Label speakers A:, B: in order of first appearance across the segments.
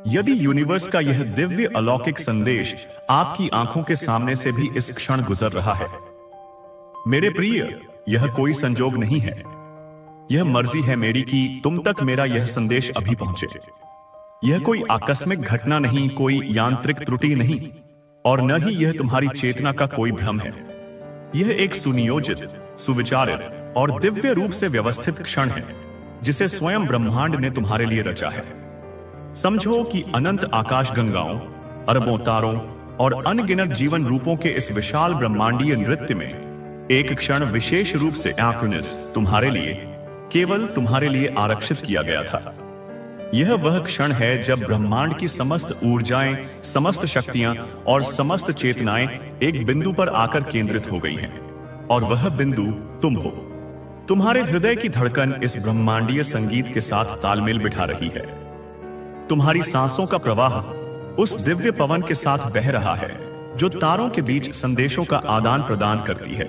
A: यदि यूनिवर्स का यह दिव्य अलौकिक संदेश आपकी आंखों के सामने से भी इस क्षण गुजर रहा है, मेरे प्रिय, यह कोई संजोग नहीं है। यह मर्जी है मेरी कि तुम तक मेरा यह संदेश अभी पहुंचे। यह कोई आकस्मिक घटना नहीं, कोई यांत्रिक त्रुटि नहीं, और न ही यह तुम्हारी चेतना का कोई भ्रम है। यह एक सुनियोजित, सुविचारित और दिव्य रूप से व्यवस्थित क्षण है जिसे स्वयं ब्रह्मांड ने तुम्हारे लिए रचा है। समझो कि अनंत आकाश गंगाओं, अरबों तारों और अनगिनत जीवन रूपों के इस विशाल ब्रह्मांडीय नृत्य में एक क्षण विशेष रूप से एंक्रोनिस तुम्हारे लिए, केवल तुम्हारे लिए आरक्षित किया गया था। यह वह क्षण है जब ब्रह्मांड की समस्त ऊर्जाएं, समस्त शक्तियां और समस्त चेतनाएं एक बिंदु पर आकर केंद्रित हो गई हैं, और वह बिंदु तुम हो। तुम्हारे हृदय की धड़कन इस ब्रह्मांडीय संगीत के साथ तालमेल बिठा रही है। तुम्हारी सांसों का प्रवाह उस दिव्य पवन के साथ बह रहा है जो तारों के बीच संदेशों का आदान प्रदान करती है।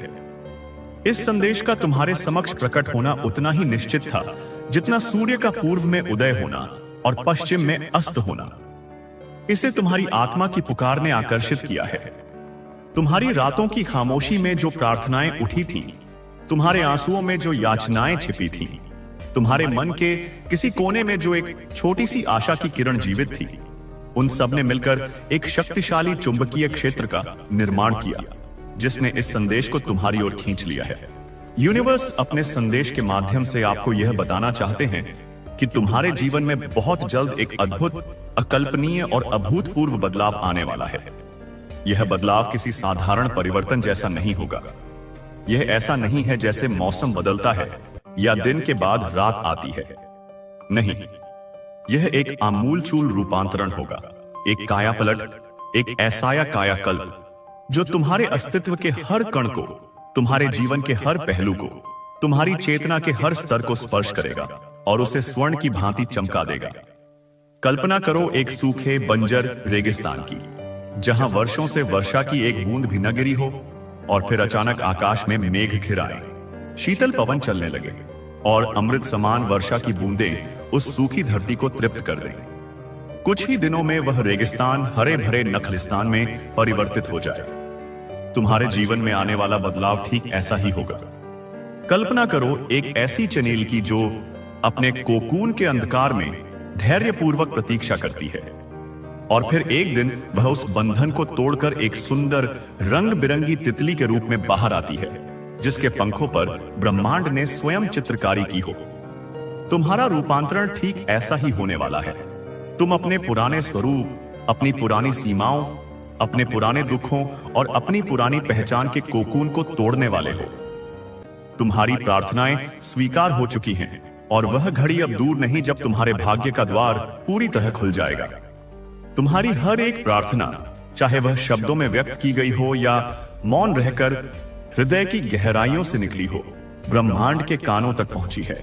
A: इस संदेश का तुम्हारे समक्ष प्रकट होना उतना ही निश्चित था जितना सूर्य का पूर्व में उदय होना और पश्चिम में अस्त होना। इसे तुम्हारी आत्मा की पुकार ने आकर्षित किया है। तुम्हारी रातों की खामोशी में जो प्रार्थनाएं उठी थीं, तुम्हारे आंसुओं में जो याचनाएं छिपी थीं, तुम्हारे मन के किसी कोने में जो एक छोटी सी आशा की किरण जीवित थी, उन सब ने मिलकर एक शक्तिशाली चुंबकीय क्षेत्र का निर्माण किया जिसने इस संदेश को तुम्हारी ओर खींच लिया है। यूनिवर्स अपने संदेश के माध्यम से आपको यह बताना चाहते हैं कि तुम्हारे जीवन में बहुत जल्द एक अद्भुत, अकल्पनीय और अभूतपूर्व बदलाव आने वाला है। यह बदलाव किसी साधारण परिवर्तन जैसा नहीं होगा। यह ऐसा नहीं है जैसे मौसम बदलता है या दिन के बाद रात आती है। नहीं, यह एक आमूलचूल रूपांतरण होगा, एक कायापलट, एक ऐसा कायाकल्प जो तुम्हारे अस्तित्व के हर कण को, तुम्हारे जीवन के हर पहलू को, तुम्हारी चेतना के हर स्तर को स्पर्श करेगा और उसे स्वर्ण की भांति चमका देगा। कल्पना करो एक सूखे बंजर रेगिस्तान की, जहां वर्षों से वर्षा की एक बूंद भी न गिरी हो, और फिर अचानक आकाश में मेघ घिर आए, शीतल पवन चलने लगे और अमृत समान वर्षा की बूंदें उस सूखी धरती को तृप्त कर दें। कुछ ही दिनों में वह रेगिस्तान हरे भरे नखलिस्तान में परिवर्तित हो जाए। तुम्हारे जीवन में आने वाला बदलाव ठीक ऐसा ही होगा। कल्पना करो एक ऐसी चनेल की जो अपने कोकून के अंधकार में धैर्यपूर्वक प्रतीक्षा करती है, और फिर एक दिन वह उस बंधन को तोड़कर एक सुंदर रंग बिरंगी तितली के रूप में बाहर आती है जिसके पंखों पर ब्रह्मांड ने स्वयं चित्रकारी की हो। तुम्हारा रूपांतरण ठीक ऐसा ही होने वाला है। तुम अपने पुराने स्वरूप, अपनी पुरानी सीमाओं, अपने पुराने दुखों और अपनी पुरानी पहचान के कोकून को तोड़ने वाले हो। तुम्हारी प्रार्थनाएं स्वीकार हो चुकी हैं और वह घड़ी अब दूर नहीं जब तुम्हारे भाग्य का द्वार पूरी तरह खुल जाएगा। तुम्हारी हर एक प्रार्थना, चाहे वह शब्दों में व्यक्त की गई हो या मौन रहकर हृदय की गहराइयों से निकली हो, ब्रह्मांड के कानों तक पहुंची है।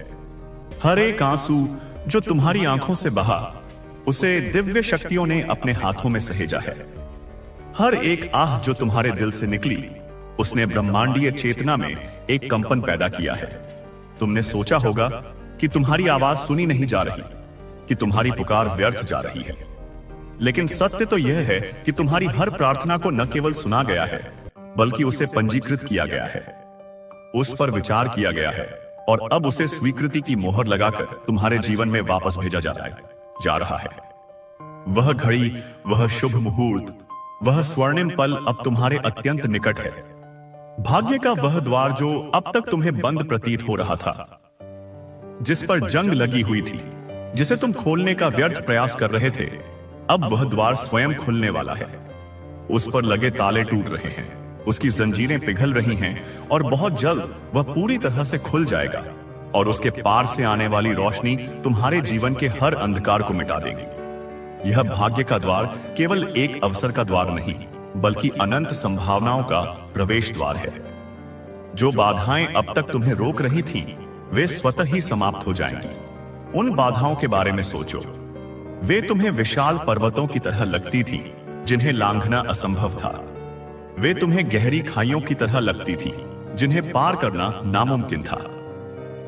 A: हर एक आंसू जो तुम्हारी आंखों से बहा, उसे दिव्य शक्तियों ने अपने हाथों में सहेजा है। हर एक आह जो तुम्हारे दिल से निकली, उसने ब्रह्मांडीय चेतना में एक कंपन पैदा किया है। तुमने सोचा होगा कि तुम्हारी आवाज सुनी नहीं जा रही, कि तुम्हारी पुकार व्यर्थ जा रही है, लेकिन सत्य तो यह है कि तुम्हारी हर प्रार्थना को न केवल सुना गया है, बल्कि उसे पंजीकृत किया गया है, उस पर विचार किया गया है, और अब उसे स्वीकृति की मोहर लगाकर तुम्हारे जीवन में वापस भेजा जा रहा है। वह घड़ी, वह शुभ मुहूर्त, वह स्वर्णिम पल अब तुम्हारे अत्यंत निकट है। भाग्य का वह द्वार जो अब तक तुम्हें बंद प्रतीत हो रहा था, जिस पर जंग लगी हुई थी, जिसे तुम खोलने का व्यर्थ प्रयास कर रहे थे, अब वह द्वार स्वयं खुलने वाला है। उस पर लगे ताले टूट रहे हैं, उसकी जंजीरें पिघल रही हैं, और बहुत जल्द वह पूरी तरह से खुल जाएगा, और उसके पार से आने वाली रोशनी तुम्हारे जीवन के हर अंधकार को मिटा देगी। यह भाग्य का द्वार केवल एक अवसर का द्वार नहीं, बल्कि अनंत संभावनाओं का प्रवेश द्वार है। जो बाधाएं अब तक तुम्हें रोक रही थीं, वे स्वतः ही समाप्त हो जाएंगी। उन बाधाओं के बारे में सोचो। वे तुम्हें विशाल पर्वतों की तरह लगती थीं, जिन्हें लांघना असंभव था। वे तुम्हें गहरी खाइयों की तरह लगती थीं, जिन्हें पार करना नामुमकिन था।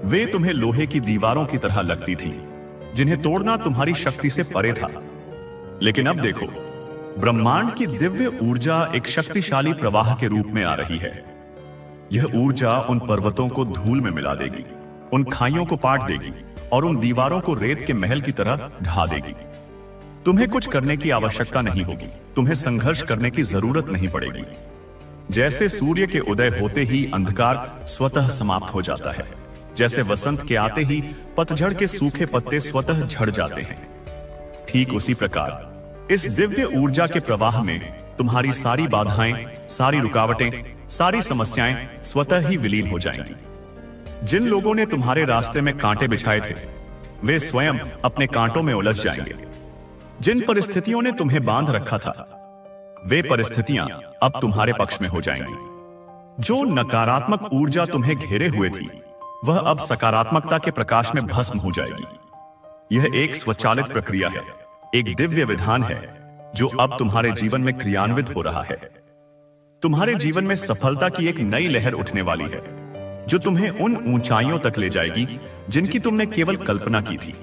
A: वे तुम्हें लोहे की दीवारों की तरह लगती थीं, जिन्हें तोड़ना तुम्हारी शक्ति से परे था। लेकिन अब देखो, ब्रह्मांड की दिव्य ऊर्जा एक शक्तिशाली प्रवाह के रूप में आ रही है। यह ऊर्जा उन पर्वतों को धूल में मिला देगी, उन खाइयों को पाट देगी और उन दीवारों को रेत के महल की तरह ढा देगी। तुम्हें कुछ करने की आवश्यकता नहीं होगी, तुम्हें संघर्ष करने की जरूरत नहीं पड़ेगी। जैसे सूर्य के उदय होते ही अंधकार स्वतः समाप्त हो जाता है, जैसे वसंत के आते ही पतझड़ के सूखे पत्ते स्वतः झड़ जाते हैं, ठीक उसी प्रकार इस दिव्य ऊर्जा के प्रवाह में तुम्हारी सारी बाधाएं, सारी रुकावटें, सारी समस्याएं स्वतः ही विलीन हो जाएंगी। जिन लोगों ने तुम्हारे रास्ते में कांटे बिछाए थे, वे स्वयं अपने कांटों में उलझ जाएंगे। जिन परिस्थितियों ने तुम्हें बांध रखा था, वे परिस्थितियां अब तुम्हारे पक्ष में हो जाएंगी। जो नकारात्मक ऊर्जा तुम्हें घेरे हुए थी, वह अब सकारात्मकता के प्रकाश में भस्म हो जाएगी। यह एक स्वचालित प्रक्रिया है, एक दिव्य विधान है जो अब तुम्हारे जीवन में क्रियान्वित हो रहा है। तुम्हारे जीवन में सफलता की एक नई लहर उठने वाली है, जो तुम्हें उन ऊंचाइयों तक ले जाएगी जिनकी तुमने केवल कल्पना की थी।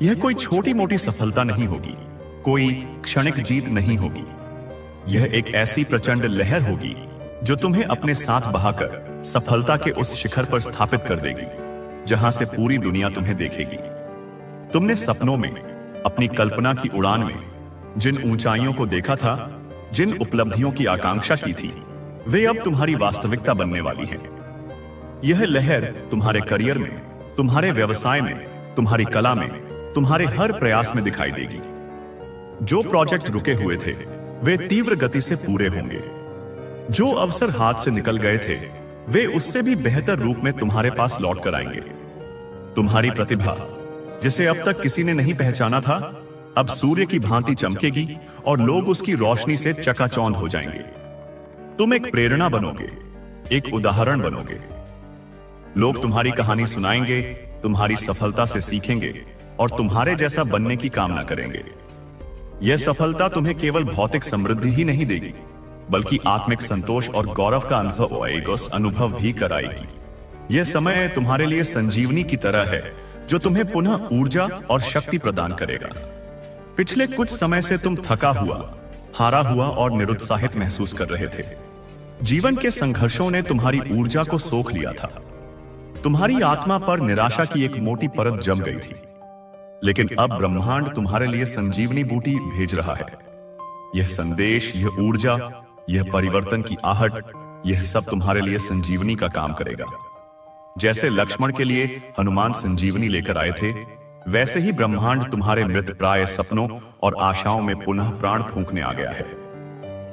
A: यह कोई छोटी मोटी सफलता नहीं होगी, कोई क्षणिक जीत नहीं होगी। यह एक ऐसी प्रचंड लहर होगी जो तुम्हें अपने साथ बहाकर सफलता के उस शिखर पर स्थापित कर देगी, जहां से पूरी दुनिया तुम्हें देखेगी। तुमने सपनों में, अपनी कल्पना की उड़ान में जिन ऊंचाइयों को देखा था, जिन उपलब्धियों की आकांक्षा की थी, वे अब तुम्हारी वास्तविकता बनने वाली है। यह लहर तुम्हारे करियर में, तुम्हारे व्यवसाय में, तुम्हारी कला में, तुम्हारे हर प्रयास में दिखाई देगी। जो प्रोजेक्ट रुके हुए थे, वे तीव्र गति से पूरे होंगे। जो अवसर हाथ से निकल गए थे, वे उससे भी बेहतर रूप में तुम्हारे पास लौट कर आएंगे। तुम्हारी प्रतिभा, जिसे अब तक किसी ने नहीं पहचाना था, अब सूर्य की भांति चमकेगी और लोग उसकी रोशनी से चकाचौंध हो जाएंगे। तुम एक प्रेरणा बनोगे, एक उदाहरण बनोगे। लोग तुम्हारी कहानी सुनाएंगे, तुम्हारी सफलता से सीखेंगे और तुम्हारे जैसा बनने की कामना करेंगे। यह सफलता तुम्हें केवल भौतिक समृद्धि ही नहीं देगी, बल्कि आत्मिक संतोष और गौरव का अनुभव भी कराएगी। यह समय तुम्हारे लिए संजीवनी की तरह है, जो तुम्हें पुनः ऊर्जा और शक्ति प्रदान करेगा। पिछले कुछ समय से तुम थका हुआ, हारा हुआ और निरुत्साहित महसूस कर रहे थे। जीवन के संघर्षों ने तुम्हारी ऊर्जा को सोख लिया था। तुम्हारी आत्मा पर निराशा की एक मोटी परत जम गई थी, लेकिन अब ब्रह्मांड तुम्हारे लिए संजीवनी बूटी भेज रहा है। यह संदेश, यह ऊर्जा, यह परिवर्तन की आहट, यह सब तुम्हारे लिए संजीवनी का काम करेगा। जैसे लक्ष्मण के लिए हनुमान संजीवनी लेकर आए थे, वैसे ही ब्रह्मांड तुम्हारे मृत प्राय सपनों और आशाओं में पुनः प्राण फूंकने आ गया है।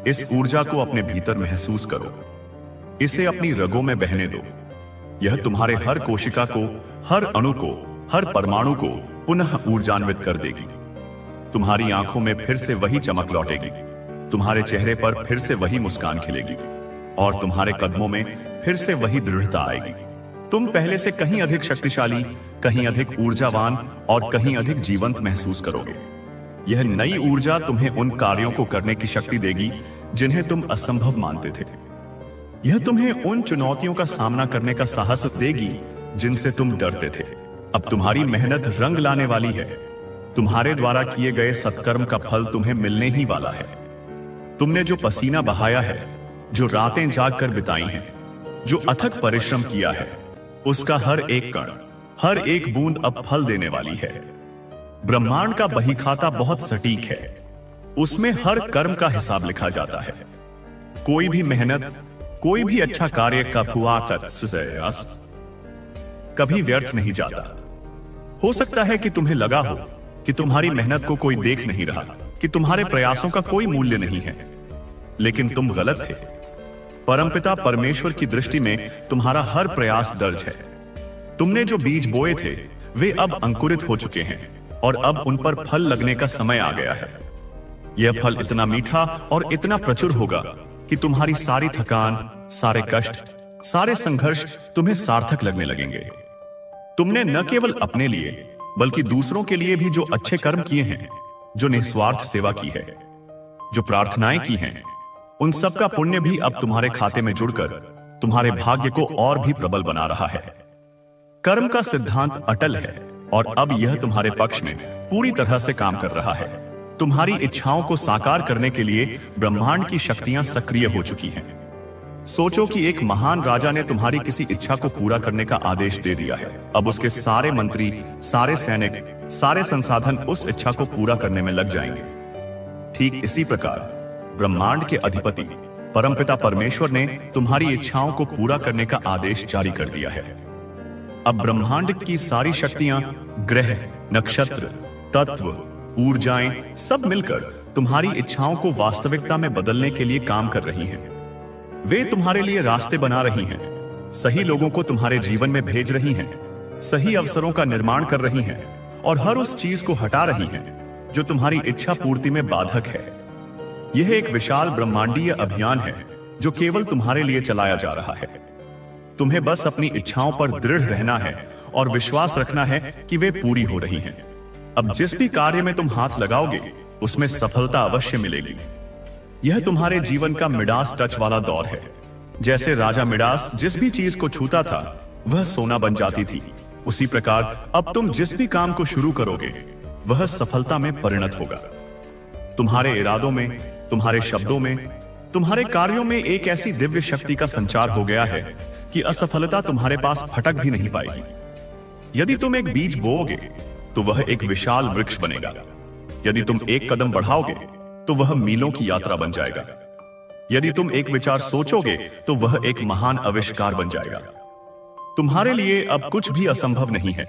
A: इस ऊर्जा को अपने भीतर महसूस करो, इसे अपनी रगों में बहने दो। यह तुम्हारे हर कोशिका को, हर अणु को, हर परमाणु को पुनः ऊर्जान्वित कर देगी। तुम्हारी आंखों में फिर से वही चमक लौटेगी, तुम्हारे चेहरे पर फिर से वही मुस्कान खिलेगी और तुम्हारे कदमों में फिर से वही दृढ़ता आएगी। तुम पहले से कहीं अधिक शक्तिशाली, कहीं अधिक ऊर्जावान और कहीं अधिक जीवंत महसूस करोगे। यह नई ऊर्जा तुम्हें उन कार्यों को करने की शक्ति देगी जिन्हें तुम असंभव मानते थे। यह तुम्हें उन चुनौतियों का सामना करने का साहस देगी जिनसे तुम डरते थे। अब तुम्हारी मेहनत रंग लाने वाली है। तुम्हारे द्वारा किए गए सत्कर्म का फल तुम्हें मिलने ही वाला है। तुमने जो पसीना बहाया है, जो रातें जाग कर बिताई हैं, जो अथक परिश्रम किया है, उसका हर एक कण, हर एक बूंद अब फल देने वाली है। ब्रह्मांड का बहीखाता बहुत सटीक है, उसमें हर कर्म का हिसाब लिखा जाता है। कोई भी मेहनत, कोई भी अच्छा कार्य कभी व्यर्थ नहीं जाता। हो सकता है कि तुम्हें लगा हो कि तुम्हारी मेहनत को कोई देख नहीं रहा, कि तुम्हारे प्रयासों का कोई मूल्य नहीं है, लेकिन तुम गलत थे। परमपिता परमेश्वर की दृष्टि में तुम्हारा हर प्रयास दर्ज है। तुमने जो बीज बोए थे, वे अब अंकुरित हो चुके हैं और अब उन पर फल लगने का समय आ गया है। यह फल इतना मीठा और इतना प्रचुर होगा कि तुम्हारी सारी थकान, सारे कष्ट, सारे संघर्ष तुम्हें सार्थक लगने लगेंगे। तुमने न केवल अपने लिए बल्कि दूसरों के लिए भी जो अच्छे कर्म किए हैं, जो निस्वार्थ सेवा की है, जो प्रार्थनाएं की हैं, उन सब का पुण्य भी अब तुम्हारे खाते में जुड़कर तुम्हारे भाग्य को और भी प्रबल बना रहा है। कर्म का सिद्धांत अटल है और अब यह तुम्हारे पक्ष में पूरी तरह से काम कर रहा है। तुम्हारी इच्छाओं को साकार करने के लिए ब्रह्मांड की शक्तियां सक्रिय हो चुकी हैं। सोचो कि एक महान राजा ने तुम्हारी किसी इच्छा को पूरा करने का आदेश दे दिया है। अब उसके सारे मंत्री, सारे सैनिक, सारे संसाधन उस इच्छा को पूरा करने में लग जाएंगे। ठीक इसी प्रकार ब्रह्मांड के अधिपति परमपिता परमेश्वर ने तुम्हारी इच्छाओं को पूरा करने का आदेश जारी कर दिया है। अब ब्रह्मांड की सारी शक्तियां, ग्रह, नक्षत्र, तत्व, ऊर्जाएं सब मिलकर तुम्हारी इच्छाओं को वास्तविकता में बदलने के लिए काम कर रही हैं। वे तुम्हारे लिए रास्ते बना रही हैं, सही लोगों को तुम्हारे जीवन में भेज रही हैं, सही अवसरों का निर्माण कर रही हैं और हर उस चीज को हटा रही हैं जो तुम्हारी इच्छा पूर्ति में बाधक है। यह एक विशाल ब्रह्मांडीय अभियान है जो केवल तुम्हारे लिए चलाया जा रहा है। तुम्हें बस अपनी इच्छाओं पर दृढ़ रहना है और विश्वास रखना है कि वे पूरी हो रही हैं। अब जिस भी कार्य में तुम हाथ लगाओगे उसमें सफलता अवश्य मिलेगी। यह तुम्हारे जीवन का मिडास टच वाला दौर है। जैसे राजा मिडास जिस भी चीज को छूता था वह सोना बन जाती थी, उसी प्रकार अब तुम जिस भी काम को शुरू करोगे वह सफलता में परिणत होगा। तुम्हारे इरादों में, तुम्हारे शब्दों में, तुम्हारे कार्यों में एक ऐसी दिव्य शक्ति का संचार हो गया है कि असफलता तुम्हारे पास फटक भी नहीं पाएगी। यदि तुम एक बीज बोओगे तो वह एक विशाल वृक्ष बनेगा। यदि तुम एक कदम बढ़ाओगे तो वह मीलों की यात्रा बन जाएगा। यदि तुम एक विचार सोचोगे तो वह एक महान आविष्कार बन जाएगा। तुम्हारे लिए अब कुछ भी असंभव नहीं है,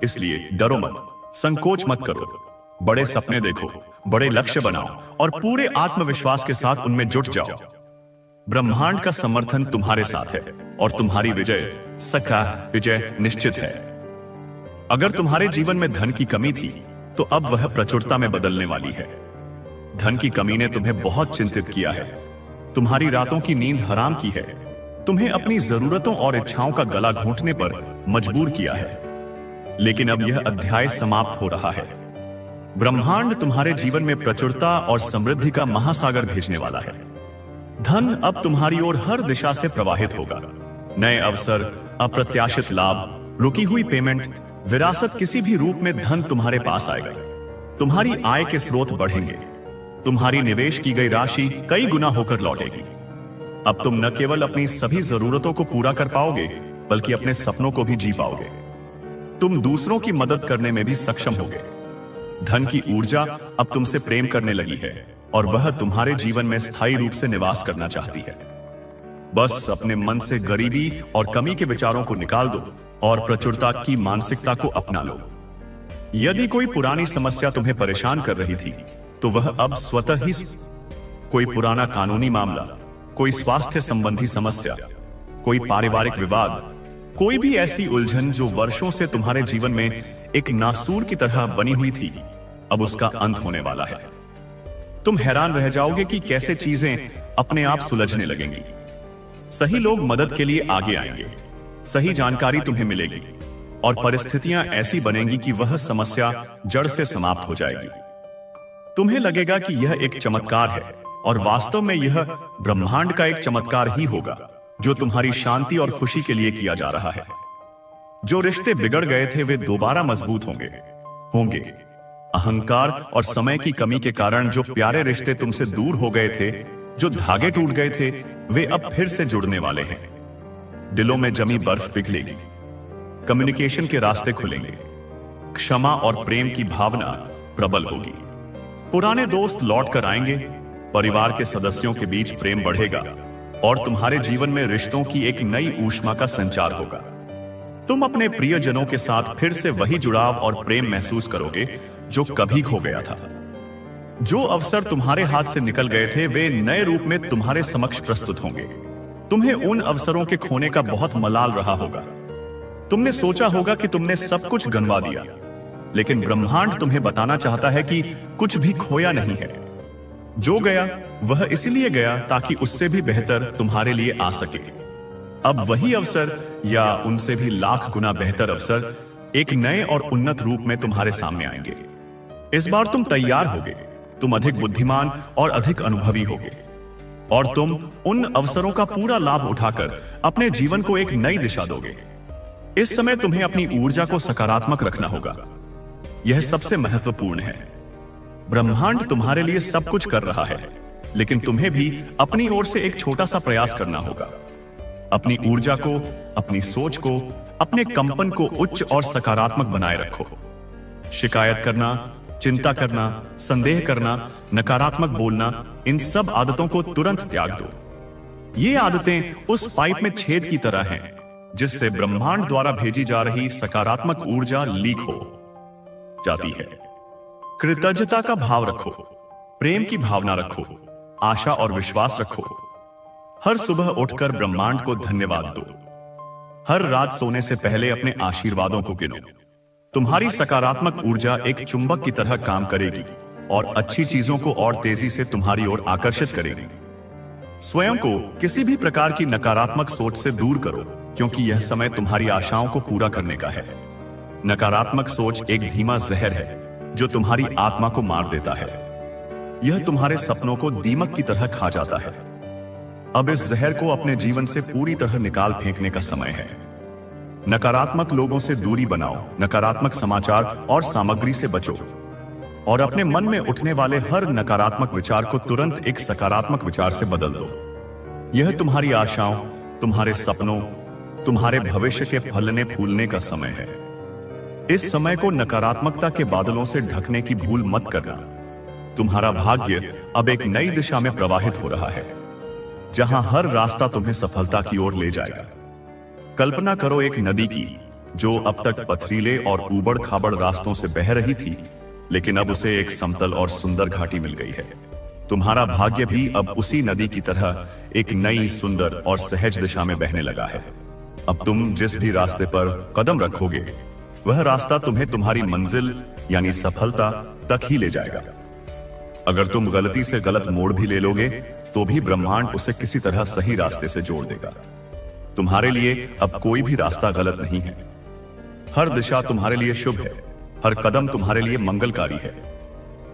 A: इसलिए डरो मत, संकोच मत करो। बड़े सपने देखो, बड़े लक्ष्य बनाओ और पूरे आत्मविश्वास के साथ उनमें जुट जाओ। ब्रह्मांड का समर्थन तुम्हारे साथ है और तुम्हारी विजय, सका विजय निश्चित है। अगर तुम्हारे जीवन में धन की कमी थी तो अब वह प्रचुरता में बदलने वाली है। धन की कमी ने तुम्हें बहुत चिंतित किया है, तुम्हारी रातों की नींद हराम की है, तुम्हें अपनी जरूरतों और इच्छाओं का गला घोंटने पर मजबूर किया है। लेकिन अब यह अध्याय समाप्त हो रहा है। ब्रह्मांड तुम्हारे जीवन में प्रचुरता और समृद्धि का महासागर भेजने वाला है। धन अब तुम्हारी ओर हर दिशा से प्रवाहित होगा। नए अवसर, अप्रत्याशित लाभ, रुकी हुई पेमेंट, विरासत, किसी भी रूप में धन तुम्हारे पास आएगा। तुम्हारी आय के स्रोत बढ़ेंगे। तुम्हारी निवेश की गई राशि कई गुना होकर लौटेगी। अब तुम न केवल अपनी सभी जरूरतों को पूरा कर पाओगे बल्कि अपने सपनों को भी जी पाओगे। तुम दूसरों की मदद करने में भी सक्षम होगे। धन की ऊर्जा अब तुमसे प्रेम करने लगी है और वह तुम्हारे जीवन में स्थायी रूप से निवास करना चाहती है। बस अपने मन से गरीबी और कमी के विचारों को निकाल दो और प्रचुरता की मानसिकता को अपना लो। यदि कोई पुरानी समस्या तुम्हें परेशान कर रही थी तो वह अब स्वतः ही, कोई पुराना कानूनी मामला, कोई स्वास्थ्य संबंधी समस्या, कोई पारिवारिक विवाद, कोई भी ऐसी उलझन जो वर्षों से तुम्हारे जीवन में एक नासूर की तरह बनी हुई थी, अब उसका अंत होने वाला है। तुम हैरान रह जाओगे कि कैसे चीजें अपने आप सुलझने लगेंगी। सही लोग मदद के लिए आगे आएंगे, सही जानकारी तुम्हें मिलेगी और परिस्थितियां ऐसी बनेंगी कि वह समस्या जड़ से समाप्त हो जाएगी। तुम्हें लगेगा कि यह एक चमत्कार है और वास्तव में यह ब्रह्मांड का एक चमत्कार ही होगा जो तुम्हारी शांति और खुशी के लिए किया जा रहा है। जो रिश्ते बिगड़ गए थे वे दोबारा मजबूत होंगे। अहंकार और समय की कमी के कारण जो प्यारे रिश्ते तुमसे दूर हो गए थे, जो धागे टूट गए थे, वे अब फिर से जुड़ने वाले हैं। दिलों में जमी बर्फ पिघलेगी, कम्युनिकेशन के रास्ते खुलेंगे, क्षमा और प्रेम की भावना प्रबल होगी। पुराने दोस्त लौट कर आएंगे, परिवार के सदस्यों के बीच प्रेम बढ़ेगा और तुम्हारे जीवन में रिश्तों की एक नई ऊष्मा का संचार होगा। तुम अपने प्रियजनों के साथ फिर से वही जुड़ाव और प्रेम महसूस करोगे जो कभी खो गया था। जो अवसर तुम्हारे हाथ से निकल गए थे वे नए रूप में तुम्हारे समक्ष प्रस्तुत होंगे। तुम्हें उन अवसरों के खोने का बहुत मलाल रहा होगा। तुमने सोचा होगा कि तुमने सब कुछ गंवा दिया, लेकिन ब्रह्मांड तुम्हें बताना चाहता है कि कुछ भी खोया नहीं है। जो गया वह इसलिए गया ताकि उससे भी बेहतर तुम्हारे लिए आ सके। अब वही अवसर या उनसे भी लाख गुना बेहतर अवसर एक नए और उन्नत रूप में तुम्हारे सामने आएंगे। इस बार तुम तैयार होगे, तुम अधिक बुद्धिमान और अधिक अनुभवी होगे और तुम उन अवसरों का पूरा लाभ उठाकर अपने जीवन को एक नई दिशा दोगे। इस समय तुम्हें अपनी ऊर्जा को सकारात्मक रखना होगा। यह सबसे महत्वपूर्ण है। ब्रह्मांड तुम्हारे लिए सब कुछ कर रहा है, लेकिन तुम्हें भी अपनी ओर से एक छोटा सा प्रयास करना होगा। अपनी ऊर्जा को, अपनी सोच को, अपने कंपन को उच्च और सकारात्मक बनाए रखो। शिकायत करना, चिंता करना, संदेह करना, नकारात्मक बोलना, इन सब आदतों को तुरंत त्याग दो। ये आदतें उस पाइप में छेद की तरह हैं, जिससे ब्रह्मांड द्वारा भेजी जा रही सकारात्मक ऊर्जा लीक हो जाती है। कृतज्ञता का भाव रखो, प्रेम की भावना रखो, आशा और विश्वास रखो। हर सुबह उठकर ब्रह्मांड को धन्यवाद दो। हर रात सोने से पहले अपने आशीर्वादों को गिनो। तुम्हारी सकारात्मक ऊर्जा एक चुंबक की तरह काम करेगी और अच्छी चीजों को और तेजी से तुम्हारी ओर आकर्षित करेगी। स्वयं को किसी भी प्रकार की नकारात्मक सोच से दूर करो, क्योंकि यह समय तुम्हारी आशाओं को पूरा करने का है। नकारात्मक सोच एक धीमा जहर है जो तुम्हारी आत्मा को मार देता है। यह तुम्हारे सपनों को दीमक की तरह खा जाता है। अब इस जहर को अपने जीवन से पूरी तरह निकाल फेंकने का समय है। नकारात्मक लोगों से दूरी बनाओ, नकारात्मक समाचार और सामग्री से बचो और अपने मन में उठने वाले हर नकारात्मक विचार को तुरंत एक सकारात्मक विचार से बदल दो। यह तुम्हारी आशाओं, तुम्हारे सपनों, तुम्हारे भविष्य के फलने फूलने का समय है। इस समय को नकारात्मकता के बादलों से ढकने की भूल मत करना। तुम्हारा भाग्य अब एक नई दिशा में प्रवाहित हो रहा है, जहां हर रास्ता तुम्हें सफलता की ओर ले जाएगा। कल्पना करो एक नदी की, जो अब तक पथरीले और ऊबड़ खाबड़ रास्तों से बह रही थी, लेकिन अब उसे एक समतल और सुंदर घाटी मिल गई है। तुम्हारा भाग्य भी अब उसी नदी की तरह एक नई, सुंदर और सहज दिशा में बहने लगा है। अब तुम जिस भी रास्ते पर कदम रखोगे, वह रास्ता तुम्हें तुम्हारी मंजिल यानी सफलता तक ही ले जाएगा। अगर तुम गलती से गलत मोड़ भी ले लोगे, तो भी ब्रह्मांड उसे किसी तरह सही रास्ते से जोड़ देगा। तुम्हारे लिए अब कोई भी रास्ता गलत नहीं है। हर दिशा तुम्हारे लिए शुभ है, हर कदम तुम्हारे लिए मंगलकारी है।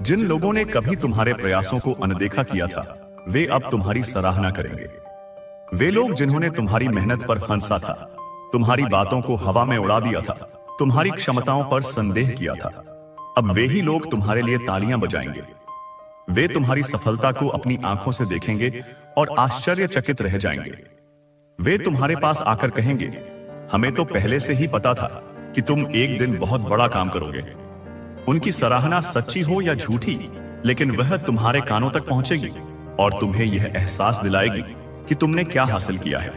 A: जिन लोगों ने कभी तुम्हारे प्रयासों को अनदेखा किया था, वे अब तुम्हारी सराहना करेंगे। वे लोग जिन्होंने तुम्हारी मेहनत पर हंसा था, तुम्हारी बातों को हवा में उड़ा दिया था, तुम्हारी क्षमताओं पर संदेह किया था, अब वे ही लोग तुम्हारे लिए तालियां बजाएंगे। वे तुम्हारी सफलता को अपनी आंखों से देखेंगे और आश्चर्यचकित रह जाएंगे। वे तुम्हारे पास आकर कहेंगे, हमें तो पहले से ही पता था कि तुम एक दिन बहुत बड़ा काम करोगे। उनकी सराहना सच्ची हो या झूठी, लेकिन वह तुम्हारे कानों तक पहुंचेगी और तुम्हें यह एहसास दिलाएगी कि तुमने क्या हासिल किया है।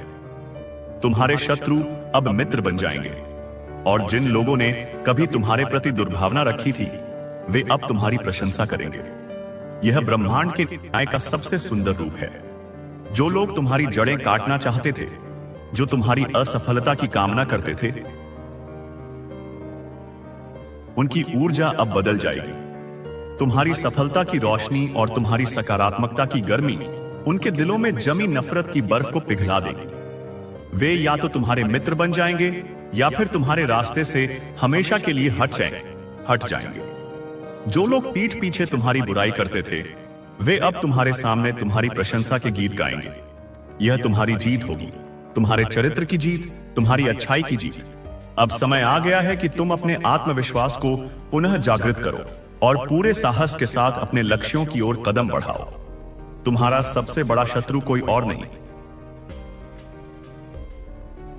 A: तुम्हारे शत्रु अब मित्र बन जाएंगे और जिन लोगों ने कभी तुम्हारे प्रति दुर्भावना रखी थी, वे अब तुम्हारी प्रशंसा करेंगे। यह ब्रह्मांड के न्याय का सबसे सुंदर रूप है। जो लोग तुम्हारी जड़ें काटना चाहते थे, जो तुम्हारी असफलता की कामना करते थे, उनकी ऊर्जा अब बदल जाएगी। तुम्हारी सफलता की रोशनी और तुम्हारी सकारात्मकता की गर्मी उनके दिलों में जमी नफरत की बर्फ को पिघला देगी। वे या तो तुम्हारे मित्र बन जाएंगे या फिर तुम्हारे रास्ते से हमेशा के लिए हट जाएंगे। जो लोग पीठ पीछे तुम्हारी बुराई करते थे, वे अब तुम्हारे सामने तुम्हारी प्रशंसा के गीत गाएंगे। यह तुम्हारी जीत होगी, तुम्हारे चरित्र की जीत, तुम्हारी अच्छाई की जीत। अब समय आ गया है कि तुम अपने आत्मविश्वास को पुनः जागृत करो और पूरे साहस के साथ अपने लक्ष्यों की ओर कदम बढ़ाओ। तुम्हारा सबसे बड़ा शत्रु कोई और नहीं,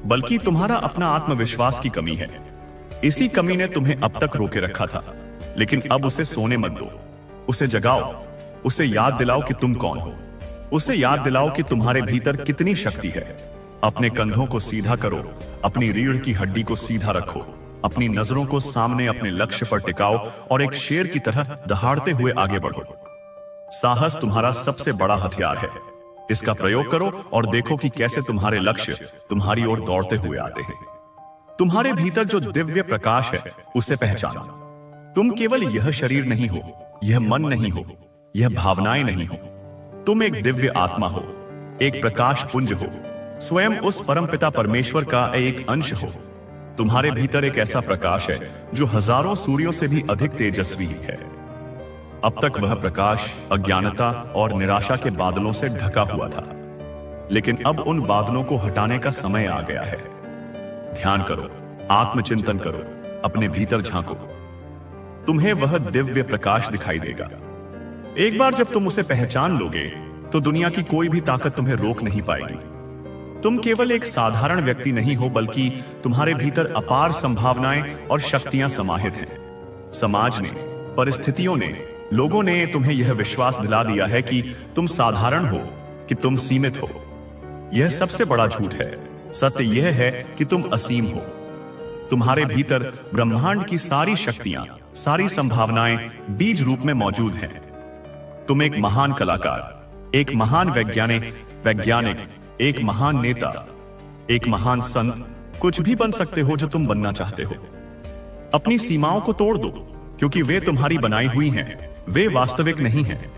A: बल्कि तुम्हारा अपना आत्मविश्वास की कमी है। इसी कमी ने तुम्हें अब तक रोके रखा था, लेकिन अब उसे सोने मत दो। उसे जगाओ, उसे याद दिलाओ कि तुम कौन हो। उसे याद दिलाओ कि तुम्हारे भीतर कितनी शक्ति है। अपने कंधों को सीधा करो, अपनी रीढ़ की हड्डी को सीधा रखो, अपनी नजरों को सामने अपने लक्ष्य पर टिकाओ और एक शेर की तरह दहाड़ते हुए आगे बढ़ो। साहस तुम्हारा सबसे बड़ा हथियार है। इसका प्रयोग करो और देखो कि कैसे तुम्हारे लक्ष्य तुम्हारी ओर दौड़ते हुए आते हैं। तुम्हारे भीतर जो दिव्य प्रकाश है, उसे पहचानो। तुम केवल यह शरीर नहीं हो, यह मन नहीं हो, यह भावनाएं नहीं हो। तुम एक दिव्य आत्मा हो, एक प्रकाश पुंज हो, स्वयं उस परमपिता परमेश्वर का एक अंश हो। तुम्हारे भीतर एक ऐसा प्रकाश है जो हजारों सूर्यों से भी अधिक तेजस्वी है। अब तक वह प्रकाश अज्ञानता और निराशा के बादलों से ढका हुआ था, लेकिन अब उन बादलों को हटाने का समय आ गया है। ध्यान करो, आत्मचिंतन करो, अपने भीतर झांको। तुम्हें वह दिव्य प्रकाश दिखाई देगा। एक बार जब तुम उसे पहचान लोगे तो दुनिया की कोई भी ताकत तुम्हें रोक नहीं पाएगी। तुम केवल एक साधारण व्यक्ति नहीं हो, बल्कि तुम्हारे भीतर अपार संभावनाएं और शक्तियां समाहित हैं। समाज ने, परिस्थितियों ने, लोगों ने तुम्हें यह विश्वास दिला दिया है कि तुम साधारण हो, कि तुम सीमित हो। यह सबसे बड़ा झूठ है। सत्य यह है कि तुम असीम हो। तुम्हारे भीतर ब्रह्मांड की सारी शक्तियां, सारी संभावनाएं बीज रूप में मौजूद हैं। तुम एक महान कलाकार, एक महान वैज्ञानिक, एक महान नेता, एक महान संत, कुछ भी बन सकते हो जो तुम बनना चाहते हो। अपनी सीमाओं को तोड़ दो, क्योंकि वे तुम्हारी बनाई हुई हैं, वे वास्तविक नहीं हैं।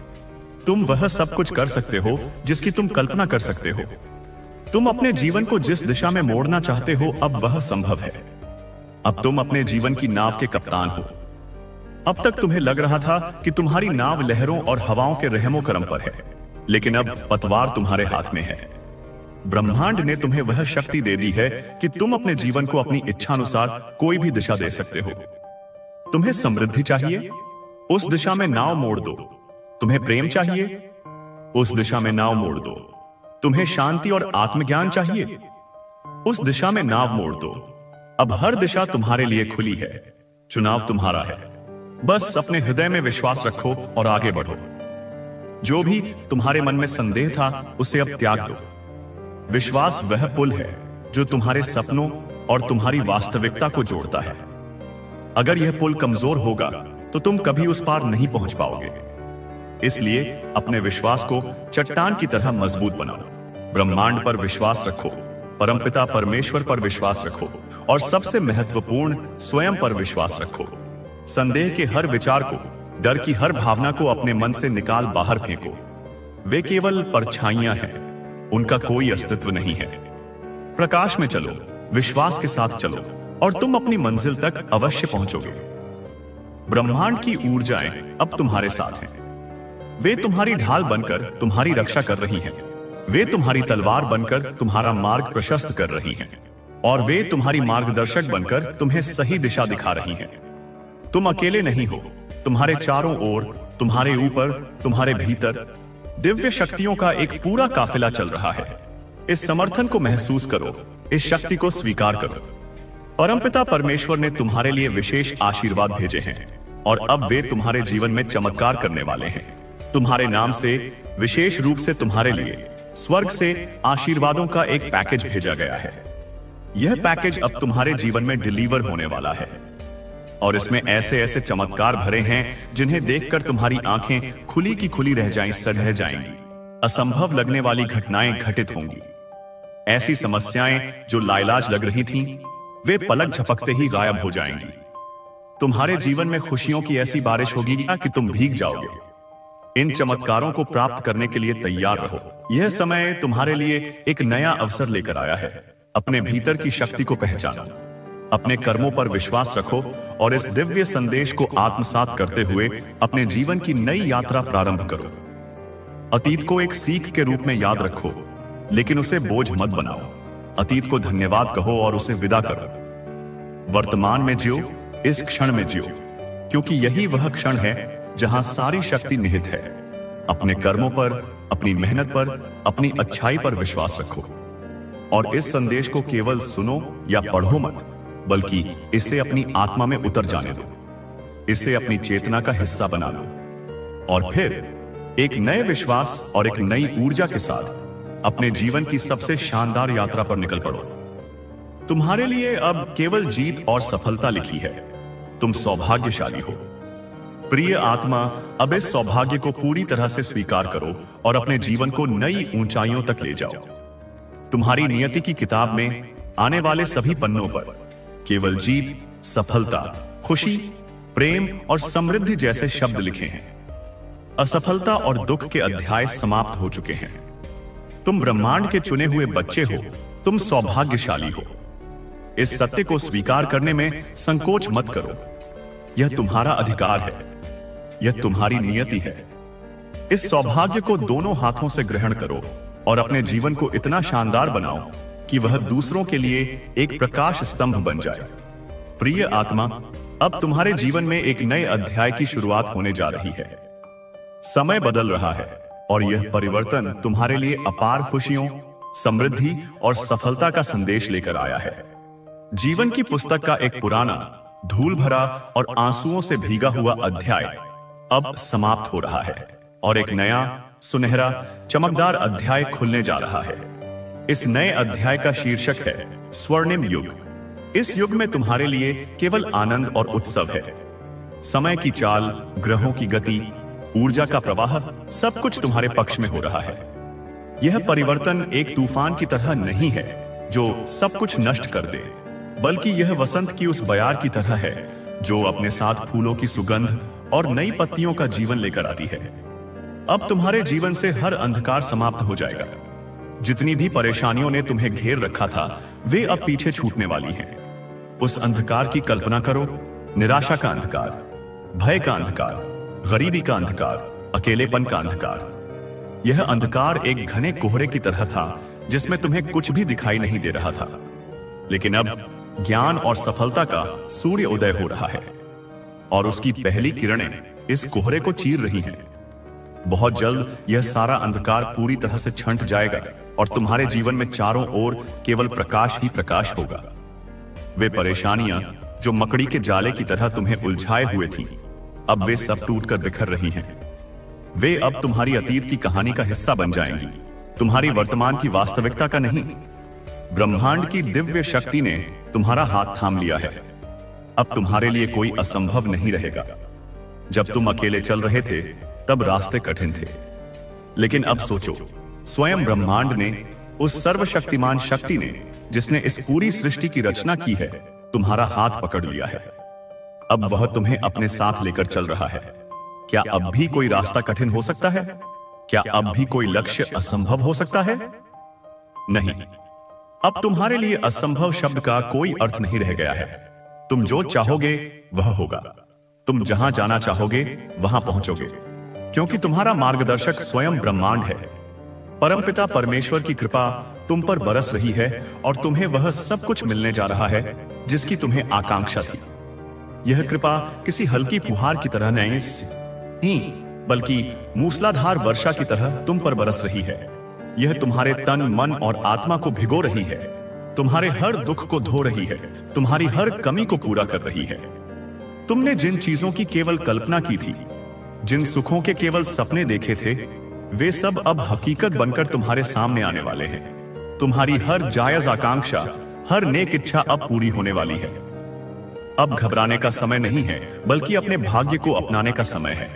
A: तुम वह सब कुछ कर सकते हो जिसकी तुम कल्पना कर सकते हो। तुम अपने जीवन को जिस दिशा में मोड़ना चाहते हो, अब वह संभव है। अब तुम अपने जीवन की नाव के कप्तान हो। अब तक तुम्हें लग रहा था कि तुम्हारी नाव लहरों और हवाओं के रहमो करम पर है, लेकिन अब पतवार तुम्हारे हाथ में है। ब्रह्मांड ने तुम्हें वह शक्ति दे दी है कि तुम अपने जीवन को अपनी इच्छानुसार कोई भी दिशा दे सकते हो। तुम्हें समृद्धि चाहिए, उस दिशा में नाव मोड़ दो। तुम्हें प्रेम चाहिए, उस दिशा में नाव मोड़ दो। तुम्हें शांति और आत्मज्ञान चाहिए, उस दिशा में नाव मोड़ दो। अब हर दिशा तुम्हारे लिए खुली है। चुनाव तुम्हारा है। बस अपने हृदय में विश्वास रखो और आगे बढ़ो। जो भी तुम्हारे मन में संदेह था, उसे अब त्याग दो। विश्वास वह पुल है जो तुम्हारे सपनों और तुम्हारी वास्तविकता को जोड़ता है। अगर यह पुल कमजोर होगा तो तुम कभी उस पार नहीं पहुंच पाओगे। इसलिए अपने विश्वास को चट्टान की तरह मजबूत बनाओ। ब्रह्मांड पर विश्वास रखो, परमपिता परमेश्वर पर विश्वास रखो, और सबसे महत्वपूर्ण, स्वयं पर विश्वास रखो। संदेह के हर विचार को, डर की हर भावना को अपने मन से निकाल बाहर फेंको। वे केवल परछाइयां हैं, उनका कोई अस्तित्व नहीं है। प्रकाश में चलो, विश्वास के साथ चलो, और तुम अपनी मंजिल तक अवश्य पहुंचोगे। ब्रह्मांड की ऊर्जाएं अब तुम्हारे साथ हैं। वे तुम्हारी ढाल बनकर तुम्हारी रक्षा कर रही हैं। वे तुम्हारी तलवार बनकर तुम्हारा मार्ग प्रशस्त कर रही हैं, और वे तुम्हारी मार्गदर्शक बनकर तुम्हें सही दिशा दिखा रही हैं। तुम अकेले नहीं हो। तुम्हारे चारों ओर, तुम्हारे ऊपर, तुम्हारे भीतर दिव्य शक्तियों का एक पूरा काफिला चल रहा है। इस समर्थन को महसूस करो, इस शक्ति को स्वीकार करो। परमपिता परमेश्वर ने तुम्हारे लिए विशेष आशीर्वाद भेजे हैं, और अब वे तुम्हारे जीवन में चमत्कार करने वाले हैं। तुम्हारे नाम से, विशेष रूप से तुम्हारे लिए, स्वर्ग से आशीर्वादों का एक पैकेज भेजा गया है। यह पैकेज अब तुम्हारे जीवन में डिलीवर होने वाला है, और इसमें ऐसे ऐसे चमत्कार भरे हैं जिन्हें देखकर तुम्हारी आंखें खुली की खुली रह जाएंगी। असंभव लगने वाली घटनाएं घटित होंगी। ऐसी समस्याएं जो लाइलाज लग रही थीं, वे पलक झपकते ही गायब हो जाएंगी। तुम्हारे जीवन में खुशियों की ऐसी बारिश होगी कि तुम भीग जाओगे। इन चमत्कारों को प्राप्त करने के लिए तैयार रहो। यह समय तुम्हारे लिए एक नया अवसर लेकर आया है। अपने भीतर की शक्ति को पहचानो, अपने कर्मों पर विश्वास रखो, और इस दिव्य संदेश को आत्मसात करते हुए अपने जीवन की नई यात्रा प्रारंभ करो। अतीत को एक सीख के रूप में याद रखो, लेकिन उसे बोझ मत बनाओ। अतीत को धन्यवाद कहो और उसे विदा करो। वर्तमान में जियो, इस क्षण में जियो, क्योंकि यही वह क्षण है जहां सारी शक्ति निहित है। अपने कर्मों पर, अपनी मेहनत पर, अपनी अच्छाई पर विश्वास रखो, और इस संदेश को केवल सुनो या पढ़ो मत, बल्कि इसे अपनी आत्मा में उतर जाने दो। इसे अपनी चेतना का हिस्सा बना लो, और फिर एक नए विश्वास और एक नई ऊर्जा के साथ अपने जीवन की सबसे शानदार यात्रा पर निकल पड़ो। तुम्हारे लिए अब केवल जीत और सफलता लिखी है। तुम सौभाग्यशाली हो। प्रिय आत्मा, अब इस सौभाग्य को पूरी तरह से स्वीकार करो और अपने जीवन को नई ऊंचाइयों तक ले जाओ। तुम्हारी नियति की किताब में आने वाले सभी पन्नों पर केवल जीत, सफलता, खुशी, प्रेम और समृद्धि जैसे शब्द लिखे हैं। असफलता और दुख के अध्याय समाप्त हो चुके हैं। तुम ब्रह्मांड के चुने हुए बच्चे हो। तुम सौभाग्यशाली हो। इस सत्य को स्वीकार करने में संकोच मत करो। यह तुम्हारा अधिकार है। यह तुम्हारी नियति है। इस सौभाग्य को दोनों हाथों से ग्रहण करो और अपने जीवन को इतना शानदार बनाओ कि वह दूसरों के लिए एक प्रकाश स्तंभ बन जाए। प्रिय आत्मा, अब तुम्हारे जीवन में एक नए अध्याय की शुरुआत होने जा रही है। समय बदल रहा है और यह परिवर्तन तुम्हारे लिए अपार खुशियों, समृद्धि और सफलता का संदेश लेकर आया है। जीवन की पुस्तक का एक पुराना, धूल भरा और आंसुओं से भीगा हुआ अध्याय अब समाप्त हो रहा है और एक नया, सुनहरा, चमकदार अध्याय खुलने जा रहा है। इस नए अध्याय का शीर्षक है स्वर्णिम युग। इस युग में तुम्हारे लिए केवल आनंद और उत्सव है। समय की चाल, ग्रहों की गति, ऊर्जा का प्रवाह, सब कुछ तुम्हारे पक्ष में हो रहा है। यह परिवर्तन एक तूफान की तरह नहीं है जो सब कुछ नष्ट कर दे, बल्कि यह वसंत की उस बयार की तरह है जो अपने साथ फूलों की सुगंध और नई पत्तियों का जीवन लेकर आती है। अब तुम्हारे जीवन से हर अंधकार समाप्त हो जाएगा। जितनी भी परेशानियों ने तुम्हें घेर रखा था, वे अब पीछे छूटने वाली हैं। उस अंधकार की कल्पना करो, निराशा का अंधकार, भय का अंधकार, गरीबी का अंधकार, अकेलेपन का अंधकार। यह अंधकार एक घने कोहरे की तरह था जिसमें तुम्हें कुछ भी दिखाई नहीं दे रहा था। लेकिन अब ज्ञान और सफलता का सूर्य उदय हो रहा है और उसकी पहली किरणें इस कोहरे को चीर रही हैं। बहुत जल्द यह सारा अंधकार पूरी तरह से छंट जाएगा और तुम्हारे जीवन में चारों ओर केवल प्रकाश ही प्रकाश होगा। वे परेशानियां जो मकड़ी के जाले की तरह तुम्हें उलझाए हुए थीं, अब वे सब टूटकर बिखर रही हैं। वे अब तुम्हारी अतीत की कहानी का हिस्सा बन जाएंगी, तुम्हारी वर्तमान की वास्तविकता का नहीं। ब्रह्मांड की दिव्य शक्ति ने तुम्हारा हाथ थाम लिया है। अब तुम्हारे लिए कोई असंभव नहीं रहेगा। जब तुम अकेले चल रहे थे तब रास्ते कठिन थे, लेकिन अब सोचो, स्वयं ब्रह्मांड ने, उस सर्वशक्तिमान शक्ति ने जिसने इस पूरी सृष्टि की रचना की है, तुम्हारा हाथ पकड़ लिया है। अब वह तुम्हें अपने साथ लेकर चल रहा है। क्या अब भी कोई रास्ता कठिन हो सकता है? क्या अब भी कोई लक्ष्य असंभव हो सकता है? नहीं, अब तुम्हारे लिए असंभव शब्द का कोई अर्थ नहीं रह गया है। तुम जो चाहोगे वह होगा। तुम जहां जाना चाहोगे वहां पहुंचोगे, क्योंकि तुम्हारा मार्गदर्शक स्वयं ब्रह्मांड है। परमपिता परमेश्वर की कृपा तुम पर बरस रही है और तुम्हें वह सब कुछ मिलने जा रहा है जिसकी तुम्हें आकांक्षा थी। यह कृपा किसी हल्की फुहार की तरह नहीं, बल्कि मूसलाधार वर्षा की तरह तुम पर बरस रही है। यह तुम्हारे तन, मन और आत्मा को भिगो रही है, तुम्हारे हर दुख को धो रही है, तुम्हारी हर कमी को पूरा कर रही है। तुमने जिन चीजों की केवल कल्पना की थी, जिन सुखों के केवल सपने देखे थे, वे सब अब हकीकत बनकर तुम्हारे सामने आने वाले हैं। तुम्हारी हर जायज आकांक्षा, हर नेक इच्छा अब पूरी होने वाली है। अब घबराने का समय नहीं है, बल्कि अपने भाग्य को अपनाने का समय है।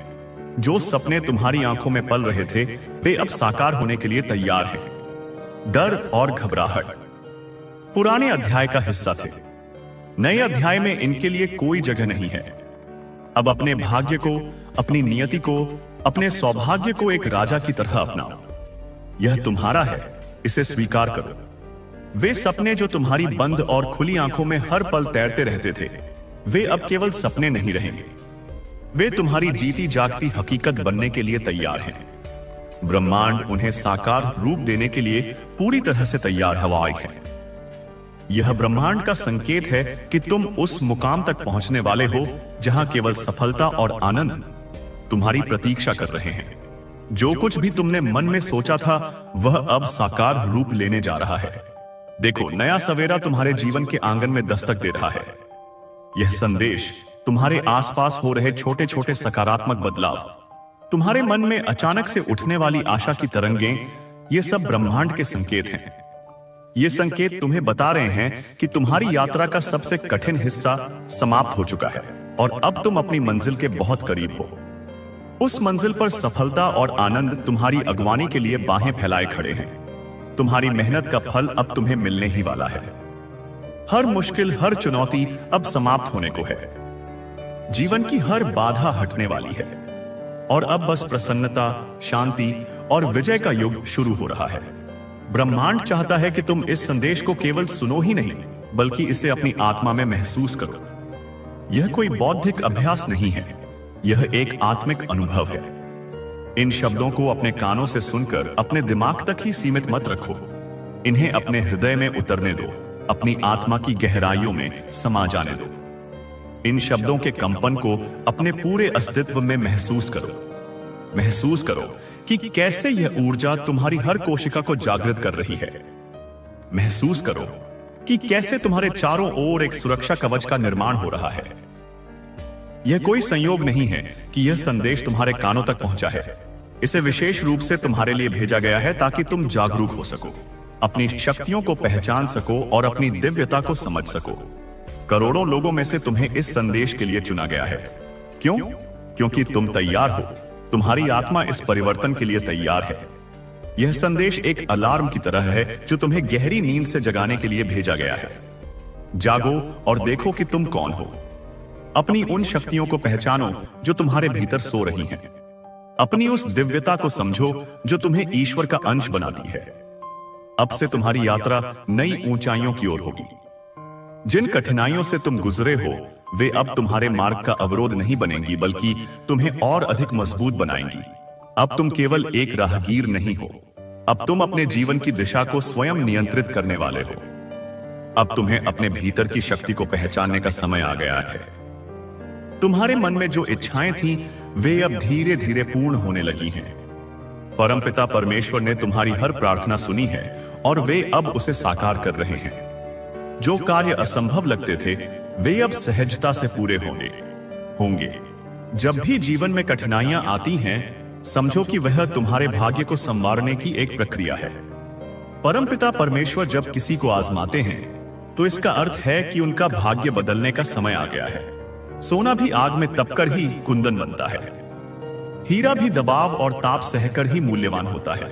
A: जो सपने तुम्हारी आंखों में पल रहे थे, वे अब साकार होने के लिए तैयार हैं। डर और घबराहट पुराने अध्याय का हिस्सा थे। नए अध्याय में इनके लिए कोई जगह नहीं है। अब अपने भाग्य को, अपनी नियति को, अपने सौभाग्य को एक राजा की तरह अपनाओ। यह तुम्हारा है, इसे स्वीकार करो। वे सपने जो तुम्हारी बंद और खुली आंखों में हर पल तैरते रहते थे, वे अब केवल सपने नहीं रहेंगे। वे तुम्हारी जीती जागती हकीकत बनने के लिए तैयार हैं। ब्रह्मांड उन्हें साकार रूप देने के लिए पूरी तरह से तैयार हवाई है। यह ब्रह्मांड का संकेत है कि तुम उस मुकाम तक पहुंचने वाले हो जहां केवल सफलता और आनंद तुम्हारी प्रतीक्षा कर रहे हैं। जो कुछ भी तुमने मन में सोचा था, वह अब साकार रूप लेने जा रहा है। देखो, नया सवेरा तुम्हारे जीवन के आंगन में दस्तक दे रहा है। यह संदेश तुम्हारे आसपास हो रहे छोटे छोटे सकारात्मक बदलाव, तुम्हारे मन में अचानक से उठने वाली आशा की तरंगें, ये सब ब्रह्मांड के संकेत हैं। ये संकेत तुम्हें बता रहे हैं कि तुम्हारी यात्रा का सबसे कठिन हिस्सा समाप्त हो चुका है और अब तुम अपनी मंजिल के बहुत करीब हो। उस मंजिल पर सफलता और आनंद तुम्हारी अगवानी के लिए बाहें फैलाए खड़े हैं। तुम्हारी मेहनत का फल अब तुम्हें मिलने ही वाला है। हर मुश्किल, हर चुनौती अब समाप्त होने को है। जीवन की हर बाधा हटने वाली है और अब बस प्रसन्नता, शांति और विजय का युग शुरू हो रहा है। ब्रह्मांड चाहता है कि तुम इस संदेश को केवल सुनो ही नहीं, बल्कि इसे अपनी आत्मा में महसूस करो। यह कोई बौद्धिक अभ्यास नहीं है, यह एक आत्मिक अनुभव है। इन शब्दों को अपने कानों से सुनकर अपने दिमाग तक ही सीमित मत रखो। इन्हें अपने हृदय में उतरने दो, अपनी आत्मा की गहराइयों में समा जाने दो। इन शब्दों के कंपन को अपने पूरे अस्तित्व में महसूस करो। महसूस करो कि कैसे यह ऊर्जा तुम्हारी हर कोशिका को जागृत कर रही है। महसूस करो कि कैसे तुम्हारे चारों ओर एक सुरक्षा कवच का निर्माण हो रहा है। यह कोई संयोग नहीं है कि यह संदेश तुम्हारे कानों तक पहुंचा है। इसे विशेष रूप से तुम्हारे लिए भेजा गया है ताकि तुम जागरूक हो सको, अपनी शक्तियों को पहचान सको और अपनी दिव्यता को समझ सको। करोड़ों लोगों में से तुम्हें इस संदेश के लिए चुना गया है। क्यों? क्योंकि तुम तैयार हो। तुम्हारी आत्मा इस परिवर्तन के लिए तैयार है। यह संदेश एक अलार्म की तरह है जो तुम्हें गहरी नींद से जगाने के लिए भेजा गया है। जागो और देखो कि तुम कौन हो। अपनी उन शक्तियों को पहचानो जो तुम्हारे भीतर सो रही हैं। अपनी उस दिव्यता को समझो जो तुम्हें ईश्वर का अंश बनाती है। अब से तुम्हारी यात्रा नई ऊंचाइयों की ओर होगी। जिन कठिनाइयों से तुम गुजरे हो वे अब तुम्हारे मार्ग का अवरोध नहीं बनेंगी, बल्कि तुम्हें और अधिक मजबूत बनाएंगी। अब तुम केवल एक राहगीर नहीं हो, अब तुम अपने जीवन की दिशा को स्वयं नियंत्रित करने वाले हो। अब तुम्हें अपने भीतर की शक्ति को पहचानने का समय आ गया है। तुम्हारे मन में जो इच्छाएं थीं, वे अब धीरे धीरे पूर्ण होने लगी हैं। परमपिता परमेश्वर ने तुम्हारी हर प्रार्थना सुनी है और वे अब उसे साकार कर रहे हैं। जो कार्य असंभव लगते थे वे अब सहजता से पूरे होंगे। जब भी जीवन में कठिनाइयां आती हैं, समझो कि वह तुम्हारे भाग्य को संवारने की एक प्रक्रिया है। परमपिता परमेश्वर जब किसी को आजमाते हैं तो इसका अर्थ है कि उनका भाग्य बदलने का समय आ गया है। सोना भी आग में तपकर ही कुंदन बनता है। हीरा भी दबाव और ताप सहकर ही मूल्यवान होता है।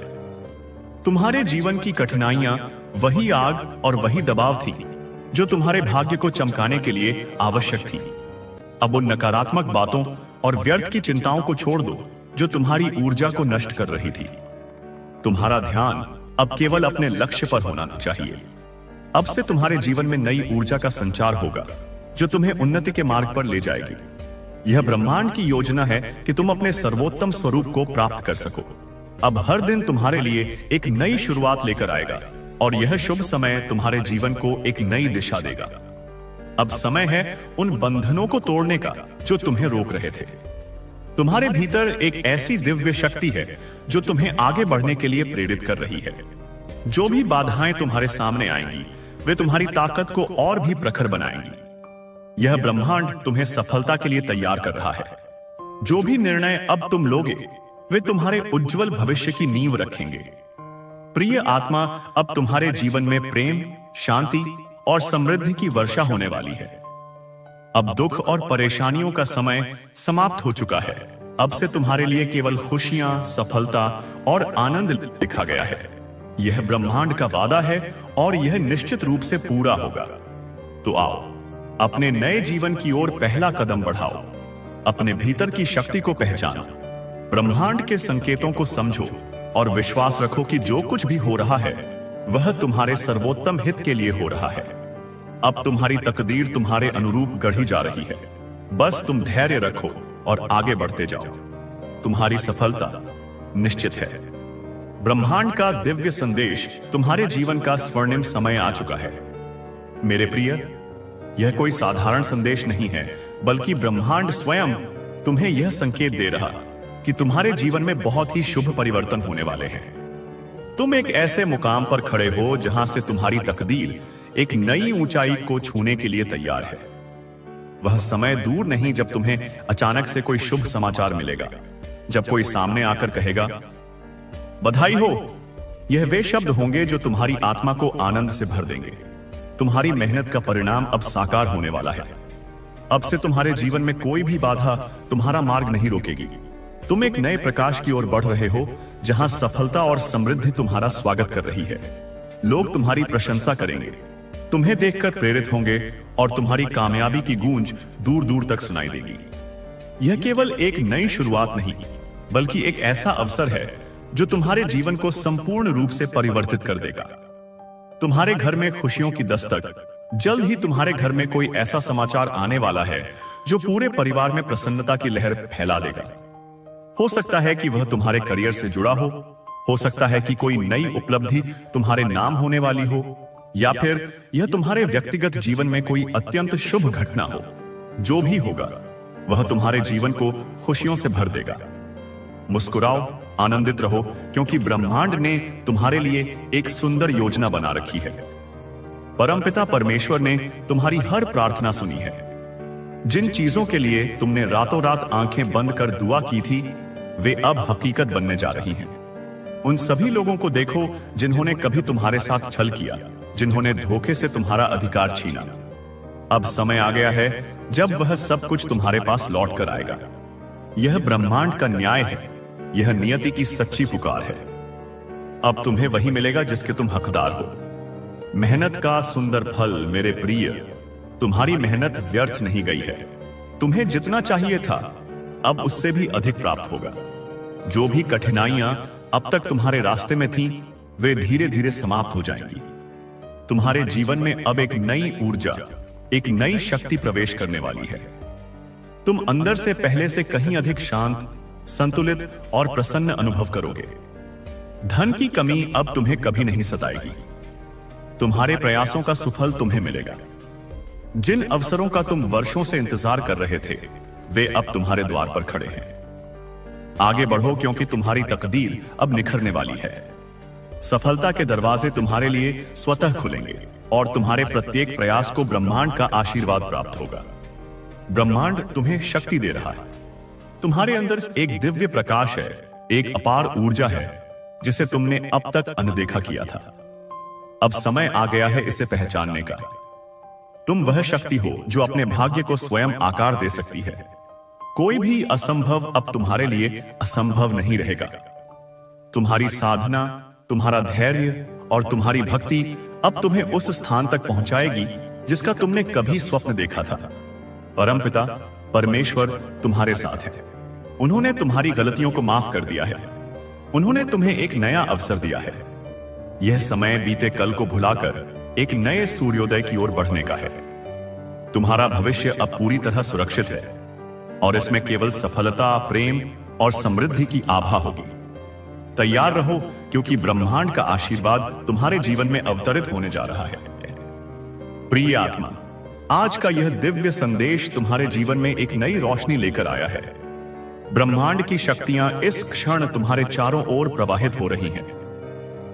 A: तुम्हारे जीवन की कठिनाइयां वही आग और वही दबाव थी जो तुम्हारे भाग्य को चमकाने के लिए आवश्यक थी। अब उन नकारात्मक बातों और व्यर्थ की चिंताओं को छोड़ दो जो तुम्हारी ऊर्जा को नष्ट कर रही थी। तुम्हारा ध्यान अब केवल अपने लक्ष्य पर होना चाहिए। अब से तुम्हारे जीवन में नई ऊर्जा का संचार होगा जो तुम्हें उन्नति के मार्ग पर ले जाएगी। यह ब्रह्मांड की योजना है कि तुम अपने सर्वोत्तम स्वरूप को प्राप्त कर सको। अब हर दिन तुम्हारे लिए एक नई शुरुआत लेकर आएगा और यह शुभ समय तुम्हारे जीवन को एक नई दिशा देगा। अब समय है उन बंधनों को तोड़ने का जो तुम्हें रोक रहे थे। तुम्हारे भीतर एक ऐसी दिव्य शक्ति है जो तुम्हें आगे बढ़ने के लिए प्रेरित कर रही है। जो भी बाधाएं तुम्हारे सामने आएंगी वे तुम्हारी ताकत को और भी प्रखर बनाएंगी। यह ब्रह्मांड तुम्हें सफलता के लिए तैयार कर रहा है। जो भी निर्णय अब तुम लोगे वे तुम्हारे उज्जवल भविष्य की नींव रखेंगे। प्रिय आत्मा, अब तुम्हारे जीवन में प्रेम, शांति और समृद्धि की वर्षा होने वाली है। अब दुख और परेशानियों का समय समाप्त हो चुका है। अब से तुम्हारे लिए केवल खुशियां, सफलता और आनंद लिखा गया है। यह ब्रह्मांड का वादा है और यह निश्चित रूप से पूरा होगा। तो आओ, अपने नए जीवन की ओर पहला कदम बढ़ाओ। अपने भीतर की शक्ति को पहचानो, ब्रह्मांड के संकेतों को समझो और विश्वास रखो कि जो कुछ भी हो रहा है वह तुम्हारे सर्वोत्तम हित के लिए हो रहा है। अब तुम्हारी तकदीर तुम्हारे अनुरूप गढ़ी जा रही है। बस तुम धैर्य रखो और आगे बढ़ते जाओ। तुम्हारी सफलता निश्चित है। ब्रह्मांड का दिव्य संदेश तुम्हारे जीवन का स्वर्णिम समय आ चुका है। मेरे प्रिय, यह कोई साधारण संदेश नहीं है, बल्कि ब्रह्मांड स्वयं तुम्हें यह संकेत दे रहा कि तुम्हारे जीवन में बहुत ही शुभ परिवर्तन होने वाले हैं। तुम एक ऐसे मुकाम पर खड़े हो जहां से तुम्हारी तकदीर एक नई ऊंचाई को छूने के लिए तैयार है। वह समय दूर नहीं जब तुम्हें अचानक से कोई शुभ समाचार मिलेगा, जब कोई सामने आकर कहेगा, बधाई हो। यह वे शब्द होंगे जो तुम्हारी आत्मा को आनंद से भर देंगे। तुम्हारी मेहनत का परिणाम अब साकार होने वाला है। अब से तुम्हारे जीवन में कोई भी बाधा तुम्हारा मार्ग नहीं रोकेगी। तुम एक नए प्रकाश की ओर बढ़ रहे हो जहां सफलता और समृद्धि तुम्हारा स्वागत कर रही है। लोग तुम्हारी प्रशंसा करेंगे, तुम्हें देखकर प्रेरित होंगे और तुम्हारी कामयाबी की गूंज दूर दूर तक सुनाई देगी। यह केवल एक नई शुरुआत नहीं, बल्कि एक ऐसा अवसर है जो तुम्हारे जीवन को संपूर्ण रूप से परिवर्तित कर देगा। तुम्हारे घर में खुशियों की दस्तक, जल्द ही तुम्हारे घर में कोई ऐसा समाचार आने वाला है जो पूरे परिवार में प्रसन्नता की लहर फैला देगा। हो सकता है कि वह तुम्हारे करियर से जुड़ा हो सकता है कि कोई नई उपलब्धि तुम्हारे नाम होने वाली हो, या फिर यह तुम्हारे व्यक्तिगत जीवन में कोई अत्यंत शुभ घटना हो। जो भी होगा वह तुम्हारे जीवन को खुशियों से भर देगा। मुस्कुराओ, आनंदित रहो, क्योंकि ब्रह्मांड ने तुम्हारे लिए एक सुंदर योजना बना रखी है। परमपिता परमेश्वर ने तुम्हारी हर प्रार्थना सुनी है। जिन चीजों के लिए तुमने रातों रात आंखें बंद कर दुआ की थी, वे अब हकीकत बनने जा रही हैं। उन सभी लोगों को देखो जिन्होंने कभी तुम्हारे साथ छल किया, जिन्होंने धोखे से तुम्हारा अधिकार छीना। अब समय आ गया है जब वह सब कुछ तुम्हारे पास लौट कर आएगा। यह ब्रह्मांड का न्याय है, यह नियति की सच्ची पुकार है। अब तुम्हें वही मिलेगा जिसके तुम हकदार हो। मेहनत का सुंदर फल मेरे प्रिय, तुम्हारी मेहनत व्यर्थ नहीं गई है। तुम्हें जितना चाहिए था अब उससे भी अधिक प्राप्त होगा। जो भी कठिनाइयां अब तक तुम्हारे रास्ते में थीं, वे धीरे धीरे समाप्त हो जाएंगी। तुम्हारे जीवन में अब एक नई ऊर्जा, एक नई शक्ति प्रवेश करने वाली है। तुम अंदर से पहले से कहीं अधिक शांत, संतुलित और प्रसन्न अनुभव करोगे। धन की कमी अब तुम्हें कभी नहीं सताएगी। तुम्हारे प्रयासों का सुफल तुम्हें मिलेगा। जिन अवसरों का तुम वर्षों से इंतजार कर रहे थे, वे अब तुम्हारे द्वार पर खड़े हैं। आगे बढ़ो, क्योंकि तुम्हारी तकदीर अब निखरने वाली है। सफलता के दरवाजे तुम्हारे लिए स्वतः खुलेंगे और तुम्हारे प्रत्येक प्रयास को ब्रह्मांड का आशीर्वाद प्राप्त होगा। ब्रह्मांड तुम्हें शक्ति दे रहा है। तुम्हारे अंदर एक दिव्य प्रकाश है, एक अपार ऊर्जा है जिसे तुमने अब तक अनदेखा किया था। अब समय आ गया है इसे पहचानने का। तुम वह शक्ति हो जो अपने भाग्य को स्वयं आकार दे सकती है। कोई भी असंभव अब तुम्हारे लिए असंभव नहीं रहेगा। तुम्हारी साधना, तुम्हारा धैर्य और तुम्हारी भक्ति अब तुम्हें उस स्थान तक पहुंचाएगी जिसका तुमने कभी स्वप्न देखा था। परमपिता परमेश्वर तुम्हारे साथ है। उन्होंने तुम्हारी गलतियों को माफ कर दिया है। उन्होंने तुम्हें एक नया अवसर दिया है। यह समय बीते कल को भुलाकर एक नए सूर्योदय की ओर बढ़ने का है। तुम्हारा भविष्य अब पूरी तरह सुरक्षित है और इसमें केवल सफलता, प्रेम और समृद्धि की आभा होगी। तैयार रहो, क्योंकि ब्रह्मांड का आशीर्वाद तुम्हारे जीवन में अवतरित होने जा रहा है। प्रिय आत्मा, आज का यह दिव्य संदेश तुम्हारे जीवन में एक नई रोशनी लेकर आया है। ब्रह्मांड की शक्तियां इस क्षण तुम्हारे चारों ओर प्रवाहित हो रही हैं।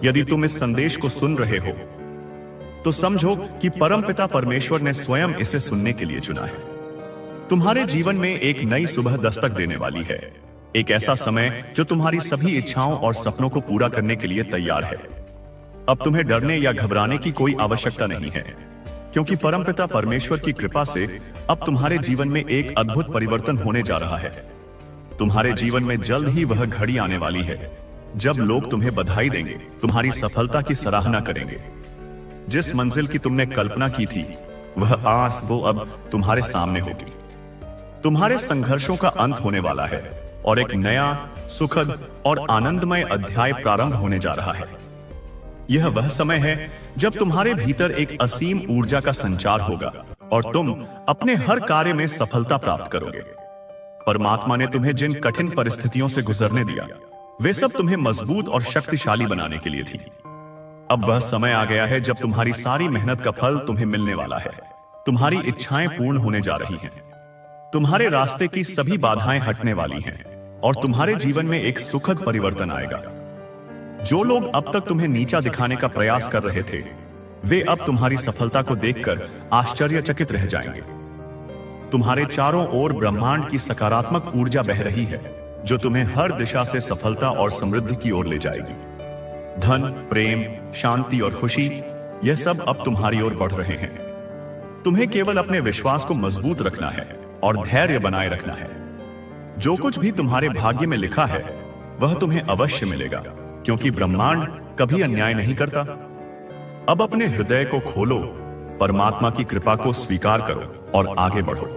A: यदि तुम इस संदेश को सुन रहे हो तो समझो कि परमपिता परमेश्वर ने स्वयं इसे सुनने के लिए चुना है। तुम्हारे जीवन में एक नई सुबह दस्तक देने वाली है। एक ऐसा समय जो तुम्हारी सभी इच्छाओं और सपनों को पूरा करने के लिए तैयार है। अब तुम्हें डरने या घबराने की कोई आवश्यकता नहीं है, क्योंकि परमपिता परमेश्वर की कृपा से अब तुम्हारे जीवन में एक अद्भुत परिवर्तन होने जा रहा है। तुम्हारे जीवन में जल्द ही वह घड़ी आने वाली है जब लोग तुम्हें बधाई देंगे, तुम्हारी सफलता की सराहना करेंगे। जिस मंजिल की तुमने कल्पना की थी, वह आस वो अब तुम्हारे सामने होगी। तुम्हारे संघर्षों का अंत होने वाला है और एक नया, सुखद और आनंदमय अध्याय प्रारंभ होने जा रहा है। यह वह समय है जब तुम्हारे भीतर एक असीम ऊर्जा का संचार होगा और तुम अपने हर कार्य में सफलता प्राप्त करोगे। परमात्मा ने तुम्हें जिन कठिन परिस्थितियों से गुजरने दिया, वे सब तुम्हें मजबूत और शक्तिशाली बनाने के लिए थी। अब वह समय आ गया है जब तुम्हारी सारी मेहनत का फल तुम्हें मिलने वाला है। तुम्हारी इच्छाएं पूर्ण होने जा रही हैं। तुम्हारे रास्ते की सभी बाधाएं हटने वाली हैं और तुम्हारे जीवन में एक सुखद परिवर्तन आएगा। जो लोग अब तक तुम्हें नीचा दिखाने का प्रयास कर रहे थे, वे अब तुम्हारी सफलता को देखकर आश्चर्यचकित रह जाएंगे। तुम्हारे चारों ओर ब्रह्मांड की सकारात्मक ऊर्जा बह रही है, जो तुम्हें हर दिशा से सफलता और समृद्धि की ओर ले जाएगी। धन, प्रेम, शांति और खुशी, यह सब अब तुम्हारी ओर बढ़ रहे हैं। तुम्हें केवल अपने विश्वास को मजबूत रखना है और धैर्य बनाए रखना है। जो कुछ भी तुम्हारे भाग्य में लिखा है, वह तुम्हें अवश्य मिलेगा, क्योंकि ब्रह्मांड कभी अन्याय नहीं करता। अब अपने हृदय को खोलो, परमात्मा की कृपा को स्वीकार करो और आगे बढ़ो।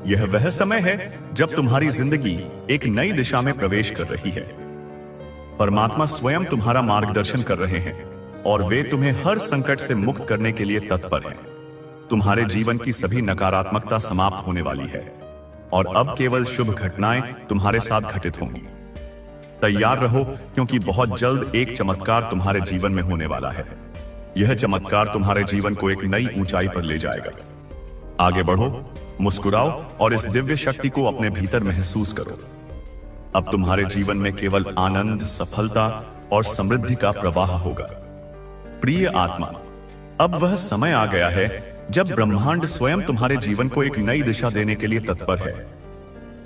A: यह वह समय है जब तुम्हारी जिंदगी एक नई दिशा में प्रवेश कर रही है। परमात्मा स्वयं तुम्हारा मार्गदर्शन कर रहे हैं और वे तुम्हें हर संकट से मुक्त करने के लिए तत्पर हैं। तुम्हारे जीवन की सभी नकारात्मकता समाप्त होने वाली है और अब केवल शुभ घटनाएं तुम्हारे साथ घटित होंगी। तैयार रहो, क्योंकि बहुत जल्द एक चमत्कार तुम्हारे जीवन में होने वाला है। यह चमत्कार तुम्हारे जीवन को एक नई ऊंचाई पर ले जाएगा। आगे बढ़ो, मुस्कुराओ और इस दिव्य शक्ति को अपने भीतर महसूस करो। अब तुम्हारे जीवन में केवल आनंद, सफलता और समृद्धि का प्रवाह होगा। प्रिय आत्मा, अब वह समय आ गया है जब ब्रह्मांड स्वयं तुम्हारे जीवन को एक नई दिशा देने के लिए तत्पर है।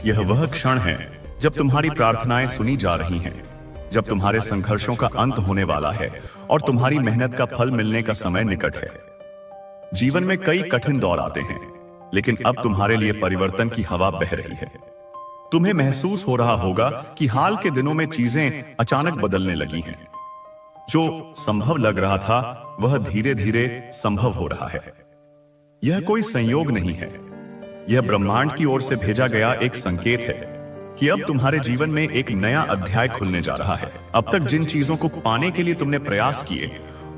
A: यह वह क्षण है जब तुम्हारी प्रार्थनाएं सुनी जा रही हैं, जब तुम्हारे संघर्षों का अंत होने वाला है और तुम्हारी मेहनत का फल मिलने का समय निकट है। जीवन में कई कठिन दौर आते हैं, लेकिन अब तुम्हारे लिए परिवर्तन की हवा बह रही है। तुम्हें महसूस हो रहा होगा कि हाल के दिनों में चीजें अचानक बदलने लगी हैं। जो संभव लग रहा था वह धीरे धीरे संभव हो रहा है। यह कोई संयोग नहीं है, यह ब्रह्मांड की ओर से भेजा गया एक संकेत है कि अब तुम्हारे जीवन में एक नया अध्याय खुलने जा रहा है। अब तक जिन चीजों को पाने के लिए तुमने प्रयास किए,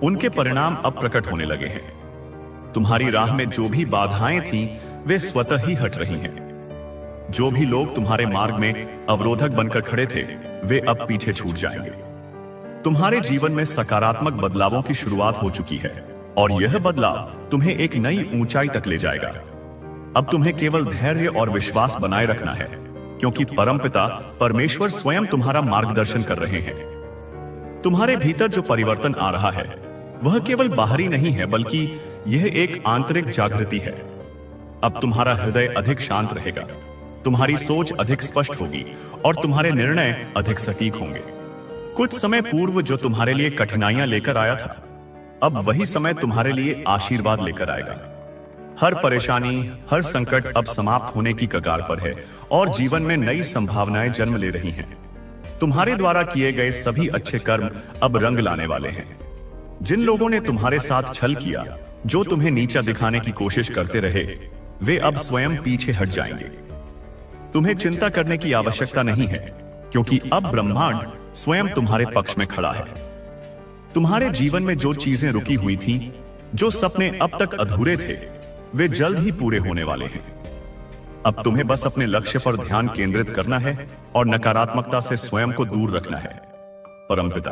A: उनके परिणाम अब प्रकट होने लगे हैं। तुम्हारी राह में जो भी बाधाएं थीं, वे स्वतः ही हट रही हैं। जो भी लोग तुम्हारे मार्ग में अवरोधक बनकर खड़े थे, वे अब पीछे छूट जाएंगे। तुम्हारे जीवन में सकारात्मक बदलावों की शुरुआत हो चुकी है और यह बदलाव तुम्हें एक नई ऊंचाई तक ले जाएगा। अब तुम्हें केवल धैर्य और विश्वास बनाए रखना है, क्योंकि परमपिता परमेश्वर स्वयं तुम्हारा मार्गदर्शन कर रहे हैं। तुम्हारे भीतर जो परिवर्तन आ रहा है वह केवल बाहरी नहीं है, बल्कि यह एक आंतरिक जागृति है। अब तुम्हारा हृदय अधिक शांत रहेगा, तुम्हारी सोच अधिक स्पष्ट होगी और तुम्हारे निर्णय अधिक सटीक होंगे। कुछ समय पूर्व जो तुम्हारे लिए कठिनाइयां लेकर आया था, अब वही समय तुम्हारे लिए आशीर्वाद लेकर आएगा। हर परेशानी, हर संकट अब समाप्त होने की कगार पर है और जीवन में नई संभावनाएं जन्म ले रही हैं। तुम्हारे द्वारा किए गए सभी अच्छे कर्म अब रंग लाने वाले हैं। जिन लोगों ने तुम्हारे साथ छल किया, जो तुम्हें नीचा दिखाने की कोशिश करते रहे, वे अब स्वयं पीछे हट जाएंगे। तुम्हें चिंता करने की आवश्यकता नहीं है, क्योंकि अब ब्रह्मांड स्वयं तुम्हारे पक्ष में खड़ा है। तुम्हारे जीवन में जो चीजें रुकी हुई थीं, जो सपने अब तक अधूरे थे, वे जल्द ही पूरे होने वाले हैं। अब तुम्हें बस अपने लक्ष्य पर ध्यान केंद्रित करना है और नकारात्मकता से स्वयं को दूर रखना है। परमपिता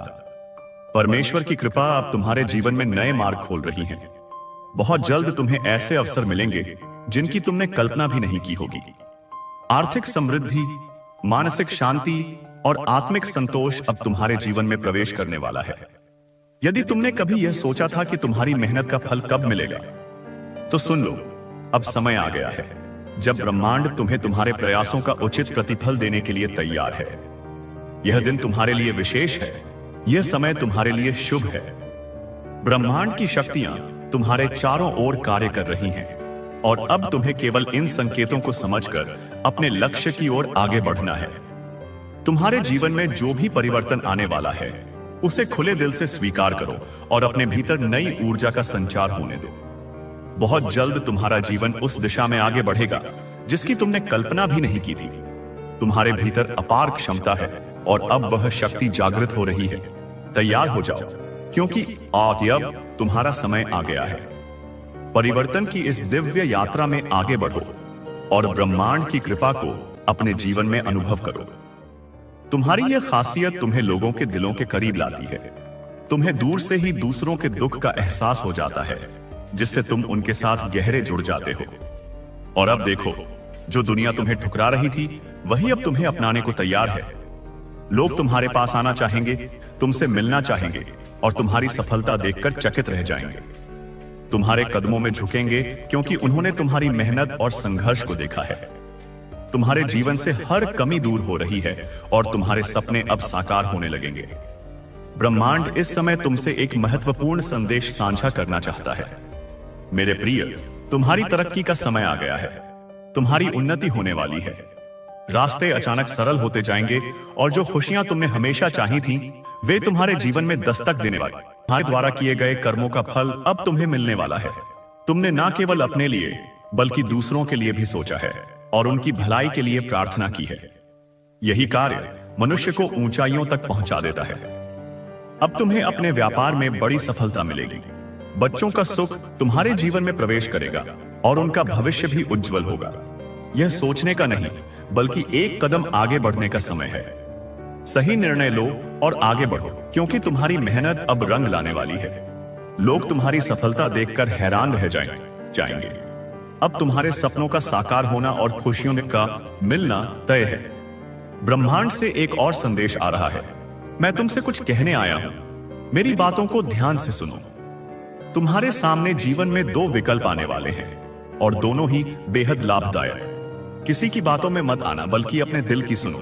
A: परमेश्वर की कृपा अब तुम्हारे जीवन में नए मार्ग खोल रही है। बहुत जल्द तुम्हें ऐसे अवसर मिलेंगे जिनकी तुमने कल्पना भी नहीं की होगी। आर्थिक समृद्धि, मानसिक शांति और आत्मिक संतोष अब तुम्हारे जीवन में प्रवेश करने वाला है। यदि तुमने कभी यह सोचा था कि तुम्हारी मेहनत का फल कब मिलेगा, तो सुन लो, अब समय आ गया है जब ब्रह्मांड तुम्हें तुम्हारे प्रयासों का उचित प्रतिफल देने के लिए तैयार है। यह दिन तुम्हारे लिए विशेष है, यह समय तुम्हारे लिए शुभ है। ब्रह्मांड की शक्तियां तुम्हारे चारों ओर कार्य कर रही हैं और अब तुम्हें केवल इन संकेतों को समझकर अपने लक्ष्य की ओर आगे बढ़ना है। तुम्हारे जीवन में जो भी परिवर्तन आने वाला है, उसे खुले दिल से स्वीकार करो और अपने भीतर नई ऊर्जा का संचार होने दो। बहुत जल्द तुम्हारा जीवन उस दिशा में आगे बढ़ेगा जिसकी तुमने कल्पना भी नहीं की थी। तुम्हारे भीतर अपार क्षमता है और अब वह शक्ति जागृत हो रही है। तैयार हो जाओ, क्योंकि अब तुम्हारा समय आ गया है। परिवर्तन की इस दिव्य यात्रा में आगे बढ़ो और ब्रह्मांड की कृपा को अपने जीवन में अनुभव करो। तुम्हारी यह खासियत तुम्हें लोगों के दिलों के करीब लाती है। तुम्हें दूर से ही दूसरों के दुख का एहसास हो जाता है, जिससे तुम उनके साथ गहरे जुड़ जाते हो। और अब देखो, जो दुनिया तुम्हें ठुकरा रही थी, वही अब तुम्हें अपनाने को तैयार है। लोग तुम्हारे पास आना चाहेंगे, तुमसे मिलना चाहेंगे और तुम्हारी सफलता देखकर चकित रह जाएंगे। तुम्हारे कदमों में झुकेंगे, क्योंकि उन्होंने तुम्हारी मेहनत और संघर्ष को देखा है। तुम्हारे जीवन से हर कमी दूर हो रही है और तुम्हारे सपने अब साकार होने लगेंगे। ब्रह्मांड इस समय तुमसे एक महत्वपूर्ण संदेश साझा करना चाहता है। मेरे प्रिय, तुम्हारी तरक्की का समय आ गया है। तुम्हारी उन्नति होने वाली है। रास्ते अचानक सरल होते जाएंगे और जो खुशियां तुमने हमेशा चाही थी, वे तुम्हारे जीवन में दस्तक देने वाली। तुम्हारे द्वारा किए गए कर्मों का फल अब तुम्हें मिलने वाला है। तुमने न केवल अपने लिए बल्कि दूसरों के लिए भी सोचा है और उनकी भलाई के लिए प्रार्थना की है। यही कार्य मनुष्य को ऊंचाइयों तक पहुंचा देता है। अब तुम्हें अपने व्यापार में बड़ी सफलता मिलेगी। बच्चों का सुख तुम्हारे जीवन में प्रवेश करेगा और उनका भविष्य भी उज्जवल होगा। यह सोचने का नहीं, बल्कि एक कदम आगे बढ़ने का समय है। सही निर्णय लो और आगे बढ़ो, क्योंकि तुम्हारी मेहनत अब रंग लाने वाली है। लोग तुम्हारी सफलता देखकर हैरान रह जाएंगे। अब तुम्हारे सपनों का साकार होना और खुशियों का मिलना तय है। ब्रह्मांड से एक और संदेश आ रहा है। मैं तुमसे कुछ कहने आया हूं। मेरी बातों को ध्यान से सुनो। तुम्हारे सामने जीवन में दो विकल्प आने वाले हैं और दोनों ही बेहद लाभदायक। किसी की बातों में मत आना, बल्कि अपने दिल की सुनो।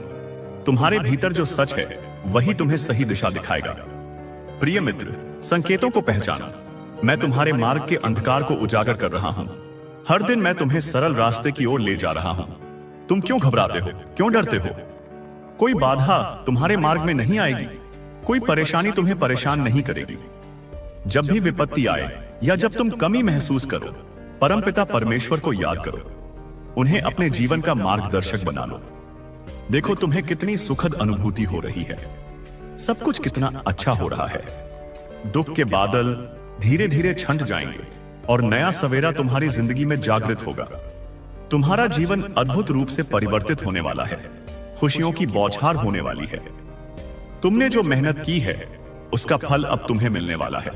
A: तुम्हारे भीतर जो सच है वही तुम्हें सही दिशा दिखाएगा। प्रिय मित्र, संकेतों को पहचानो। मैं तुम्हारे मार्ग के अंधकार को उजागर कर रहा हूं। हर दिन मैं तुम्हें सरल रास्ते की ओर ले जा रहा हूं। तुम क्यों घबराते हो? क्यों डरते हो? कोई बाधा तुम्हारे मार्ग में नहीं आएगी। कोई परेशानी तुम्हें परेशान नहीं करेगी। जब भी विपत्ति आए या जब तुम कमी महसूस करो, परमपिता परमेश्वर को याद करो। उन्हें अपने जीवन का मार्गदर्शक बना लो। देखो तुम्हें कितनी सुखद अनुभूति हो रही है। सब कुछ कितना अच्छा हो रहा है। दुख के बादल धीरे धीरे छंट जाएंगे और नया सवेरा तुम्हारी जिंदगी में जागृत होगा। तुम्हारा जीवन अद्भुत रूप से परिवर्तित होने वाला है। खुशियों की बौछार होने वाली है। तुमने जो मेहनत की है उसका फल अब तुम्हें मिलने वाला है।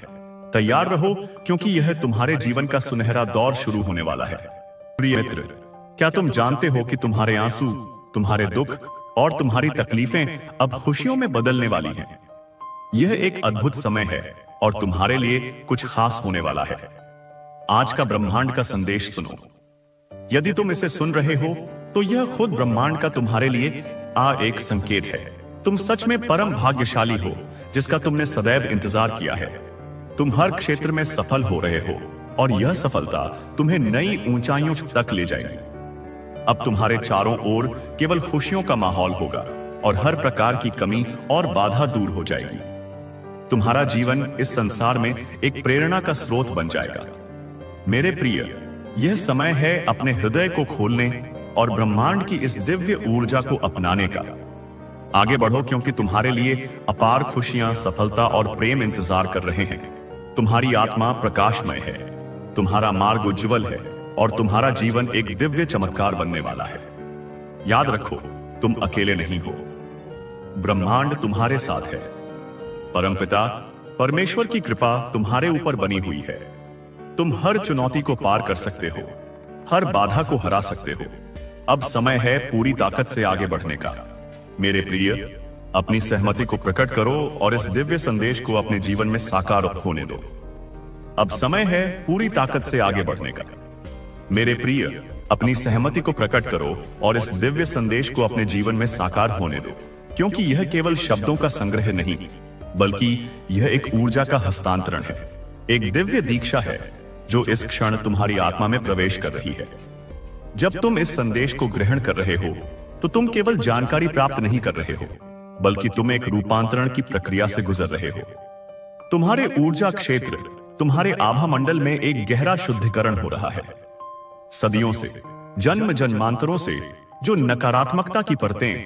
A: तैयार रहो, क्योंकि यह तुम्हारे जीवन का सुनहरा दौर शुरू होने वाला है। प्रिय मित्र, क्या तुम जानते हो कि तुम्हारे आंसू, तुम्हारे दुख और तुम्हारी तकलीफें अब खुशियों में बदलने वाली हैं? यह एक अद्भुत समय है और तुम्हारे लिए कुछ खास होने वाला है। आज का ब्रह्मांड का संदेश सुनो। यदि तुम इसे सुन रहे हो तो यह खुद ब्रह्मांड का तुम्हारे लिए एक संकेत है। तुम सच में परम भाग्यशाली हो, जिसका तुमने सदैव इंतजार किया है। तुम हर क्षेत्र में सफल हो रहे हो और यह सफलता तुम्हें नई ऊंचाइयों तक ले जाएगी। अब तुम्हारे चारों ओर केवल खुशियों का माहौल होगा और हर प्रकार की कमी और बाधा दूर हो जाएगी। तुम्हारा जीवन इस संसार में एक प्रेरणा का स्रोत बन जाएगा। मेरे प्रिय, यह समय है अपने हृदय को खोलने और ब्रह्मांड की इस दिव्य ऊर्जा को अपनाने का। आगे बढ़ो, क्योंकि तुम्हारे लिए अपार खुशियां, सफलता और प्रेम इंतजार कर रहे हैं। तुम्हारी आत्मा प्रकाशमय है, तुम्हारा मार्ग उज्जवल है और तुम्हारा जीवन एक दिव्य चमत्कार बनने वाला है। याद रखो, तुम अकेले नहीं हो। ब्रह्मांड तुम्हारे साथ है। परमपिता परमेश्वर की कृपा तुम्हारे ऊपर बनी हुई है। तुम हर चुनौती को पार कर सकते हो, हर बाधा को हरा सकते हो। अब समय है पूरी ताकत से आगे बढ़ने का। मेरे प्रिय, अपनी सहमति को प्रकट करो और इस दिव्य संदेश को अपने जीवन में साकार होने दो। अब समय है पूरी ताकत से आगे बढ़ने का। मेरे प्रिय, अपनी सहमति को प्रकट करो और इस दिव्य संदेश को अपने जीवन में साकार होने दो, क्योंकि यह केवल शब्दों का संग्रह नहीं, बल्कि यह एक ऊर्जा का हस्तांतरण है। एक दिव्य दीक्षा है जो इस क्षण तुम्हारी आत्मा में प्रवेश कर रही है। जब तुम इस संदेश को ग्रहण कर रहे हो तो तुम केवल जानकारी प्राप्त नहीं कर रहे हो, बल्कि तुम एक रूपांतरण की प्रक्रिया से गुजर रहे हो। तुम्हारे ऊर्जा क्षेत्र, तुम्हारे आभा मंडल में एक गहरा शुद्धिकरण हो रहा है। सदियों से, जन्म जन्मांतरों से जो नकारात्मकता की परतें,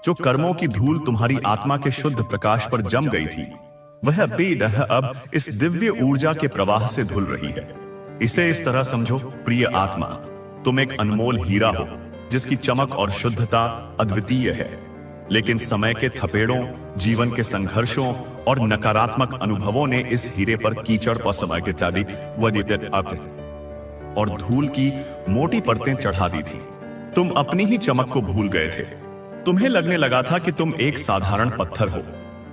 A: जो कर्मों की धूल तुम्हारी आत्मा के शुद्ध प्रकाश पर जम गई थी, वह बेदह अब इस दिव्य ऊर्जा के प्रवाह से धुल रही है। इसे इस तरह समझो, प्रिय आत्मा, तुम एक अनमोल हीरा हो जिसकी चमक और शुद्धता अद्वितीय है। लेकिन समय के थपेड़ों, जीवन के संघर्षों और नकारात्मक अनुभवों ने इस हीरे पर कीचड़ और धूल की मोटी परतें चढ़ा दी थी। तुम अपनी ही चमक को भूल गए थे। तुम्हें लगने लगा था कि तुम एक साधारण पत्थर हो।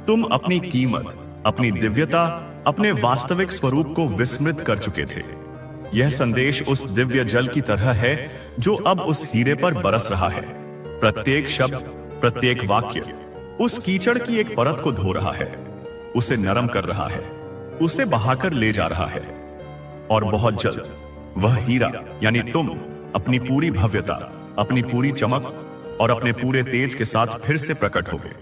A: तुम अपनी कीमत, अपनी दिव्यता, अपने वास्तविक स्वरूप को विस्मृत कर चुके थे। यह संदेश उस दिव्य जल की तरह है जो अब उस हीरे पर बरस रहा है। प्रत्येक शब्द, प्रत्येक वाक्य उस कीचड़ की एक परत को धो रहा है, उसे नरम कर रहा है, उसे बहाकर ले जा रहा है। और बहुत जल्द वह हीरा यानी तुम अपनी पूरी भव्यता, अपनी पूरी चमक और अपने पूरे तेज के साथ फिर से प्रकट होगे।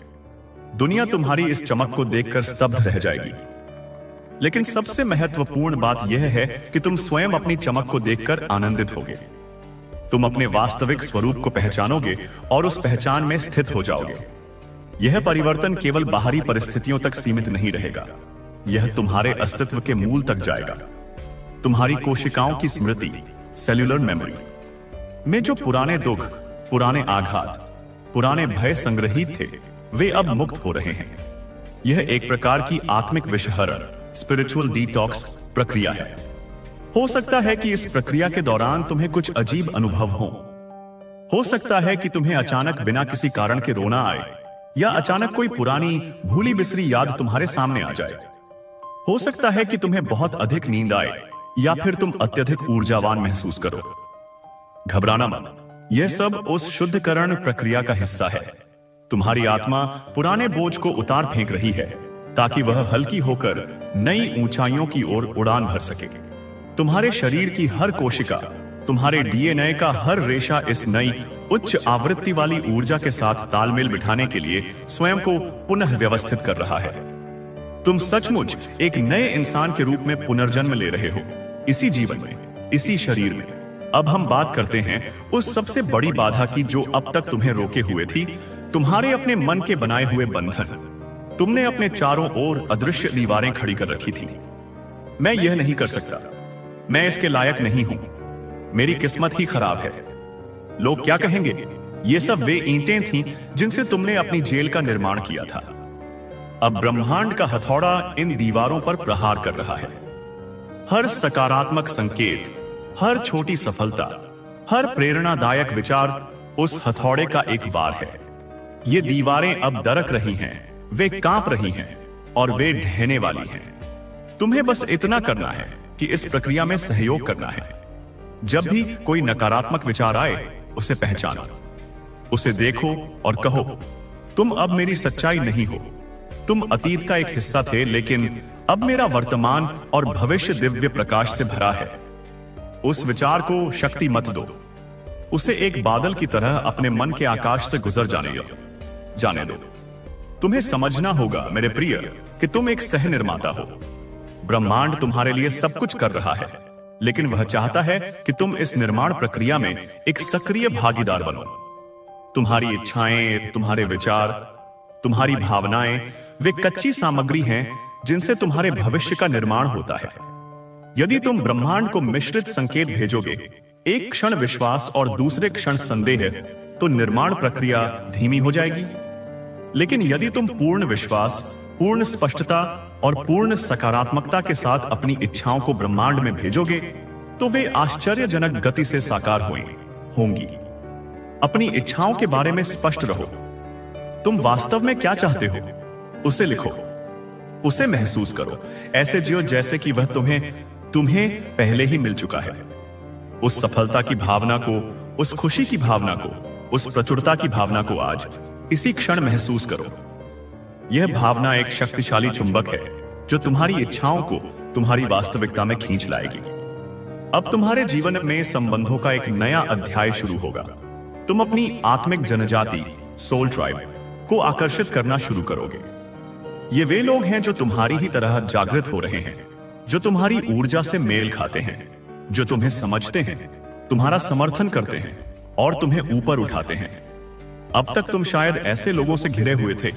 A: दुनिया तुम्हारी इस चमक को देखकर स्तब्ध रह जाएगी। लेकिन सबसे महत्वपूर्ण बात यह है कि तुम स्वयं अपनी चमक को देखकर आनंदित होगे। तुम अपने वास्तविक स्वरूप को पहचानोगे और उस पहचान में स्थित हो जाओगे। यह परिवर्तन केवल बाहरी परिस्थितियों तक सीमित नहीं रहेगा, यह तुम्हारे अस्तित्व के मूल तक जाएगा। तुम्हारी कोशिकाओं की स्मृति, सेल्यूलर मेमोरी में जो पुराने दुख, पुराने आघात, पुराने भय संग्रहित थे, वे अब मुक्त हो रहे हैं। यह एक प्रकार की आत्मिक विषहरण, स्पिरिचुअल डिटॉक्स प्रक्रिया है। हो सकता है कि इस प्रक्रिया के दौरान तुम्हें कुछ अजीब अनुभव हो सकता है कि तुम्हें अचानक बिना किसी कारण के रोना आए, या अचानक कोई पुरानी भूली बिसरी याद तुम्हारे सामने आ जाए। हो सकता है कि तुम्हें बहुत अधिक नींद आए, या फिर तुम अत्यधिक ऊर्जावान महसूस करो। घबराना मत, यह सब उस शुद्धिकरण प्रक्रिया का हिस्सा है। तुम्हारी आत्मा पुराने बोझ को उतार फेंक रही है, ताकि वह हल्की होकर नई ऊंचाइयों की ओर उड़ान भर सके। तुम्हारे शरीर की हर कोशिका, तुम्हारे डीएनए का हर रेशा इस नई उच्च आवृत्ति वाली ऊर्जा के साथ तालमेल बिठाने के लिए स्वयं को पुनः व्यवस्थित कर रहा है। तुम सचमुच एक नए इंसान के रूप में पुनर्जन्म ले रहे हो, इसी जीवन में, इसी शरीर में। अब हम बात करते हैं उस सबसे बड़ी बाधा की जो अब तक तुम्हें रोके हुए थी, तुम्हारे अपने मन के बनाए हुए बंधन। तुमने अपने चारों ओर अदृश्य दीवारें खड़ी कर रखी थी। मैं यह नहीं कर सकता, मैं इसके लायक नहीं हूं, मेरी किस्मत ही खराब है, लोग क्या कहेंगे। ये सब वे ईंटें थीं जिनसे तुमने अपनी जेल का निर्माण किया था। अब ब्रह्मांड का हथौड़ा इन दीवारों पर प्रहार कर रहा है। हर सकारात्मक संकेत, हर छोटी सफलता, हर प्रेरणादायक विचार उस हथौड़े का एक वार है। ये दीवारें अब दरक रही हैं, वे कांप रही हैं, और वे ढहने वाली हैं। तुम्हें बस इतना करना है कि इस प्रक्रिया में सहयोग करना है। जब भी कोई नकारात्मक विचार आए, उसे पहचानो, उसे देखो और कहो, तुम अब मेरी सच्चाई नहीं हो। तुम अतीत का एक हिस्सा थे, लेकिन अब मेरा वर्तमान और भविष्य दिव्य प्रकाश से भरा है। उस विचार को शक्ति मत दो, उसे एक बादल की तरह अपने मन के आकाश से गुजर जाने दो। तुम्हें समझना होगा मेरे प्रिय कि तुम एक सह निर्माता हो। ब्रह्मांड तुम्हारे लिए सब कुछ कर रहा है, लेकिन वह चाहता है कि तुम इस निर्माण प्रक्रिया में एक सक्रिय भागीदार बनो। तुम्हारी इच्छाएं, तुम्हारे विचार, तुम्हारी भावनाएं वे कच्ची सामग्री हैं जिनसे तुम्हारे भविष्य का निर्माण होता है। यदि तुम ब्रह्मांड को मिश्रित संकेत भेजोगे, एक क्षण विश्वास और दूसरे क्षण संदेह, तो निर्माण प्रक्रिया धीमी हो जाएगी। लेकिन यदि तुम पूर्ण विश्वास, पूर्ण स्पष्टता और पूर्ण सकारात्मकता के साथ अपनी इच्छाओं को ब्रह्मांड में भेजोगे, तो वे आश्चर्यजनक गति से साकार होंगी। अपनी इच्छाओं के बारे में स्पष्ट रहो। तुम वास्तव में क्या चाहते हो, उसे लिखो, उसे महसूस करो। ऐसे जियो जैसे कि वह तुम्हें पहले ही मिल चुका है। उस सफलता की भावना को, उस खुशी की भावना को, उस प्रचुरता की भावना को आज इसी क्षण महसूस करो। यह भावना एक शक्तिशाली चुंबक है जो तुम्हारी इच्छाओं को तुम्हारी वास्तविकता में खींच लाएगी। अब तुम्हारे जीवन में संबंधों का एक नया अध्याय शुरू होगा। तुम अपनी आत्मिक जनजाति, सोल ट्राइब को आकर्षित करना शुरू करोगे। ये वे लोग हैं जो तुम्हारी ही तरह जागृत हो रहे हैं, जो तुम्हारी ऊर्जा से मेल खाते हैं, जो तुम्हें समझते हैं, तुम्हारा समर्थन करते हैं और तुम्हें ऊपर उठाते हैं। अब तक तुम शायद ऐसे लोगों से घिरे हुए थे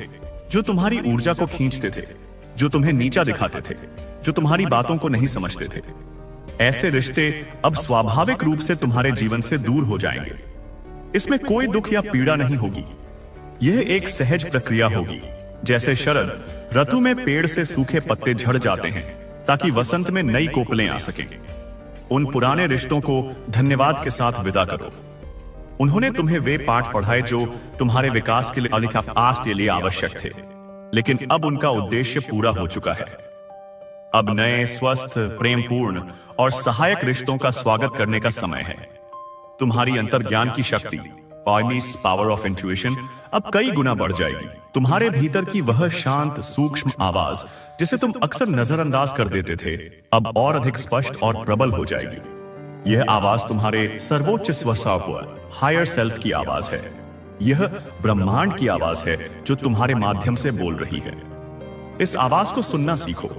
A: जो तुम्हारी ऊर्जा को खींचते थे, जो तुम्हें नीचा दिखाते थे, जो तुम्हारी बातों को नहीं समझते थे। ऐसे रिश्ते अब स्वाभाविक रूप से तुम्हारे जीवन से दूर हो जाएंगे। इसमें कोई दुख या पीड़ा नहीं होगी। यह एक सहज प्रक्रिया होगी, जैसे शरद ऋतु में पेड़ से सूखे पत्ते झड़ जाते हैं ताकि वसंत में नई कोपलें आ सकें। उन पुराने रिश्तों को धन्यवाद के साथ विदा करो। उन्होंने तुम्हें वे पाठ पढ़ाए जो तुम्हारे विकास के लिए आवश्यक थे, लेकिन अब उनका उद्देश्य पूरा हो चुका है। अब नए, स्वस्थ, प्रेमपूर्ण और सहायक रिश्तों का स्वागत करने का समय है। तुम्हारी अंतर्ज्ञान की शक्ति, पावर ऑफ इंट्यूशन, अब कई गुना बढ़ जाएगी। तुम्हारे भीतर की वह शांत, सूक्ष्म आवाज जिसे तुम अक्सर नजरअंदाज कर देते थे, अब और अधिक स्पष्ट और प्रबल हो जाएगी। यह आवाज तुम्हारे सर्वोच्च स्वभाव, हायर सेल्फ की आवाज है। यह ब्रह्मांड की आवाज है जो तुम्हारे माध्यम से बोल रही है। इस आवाज को सुनना सीखो।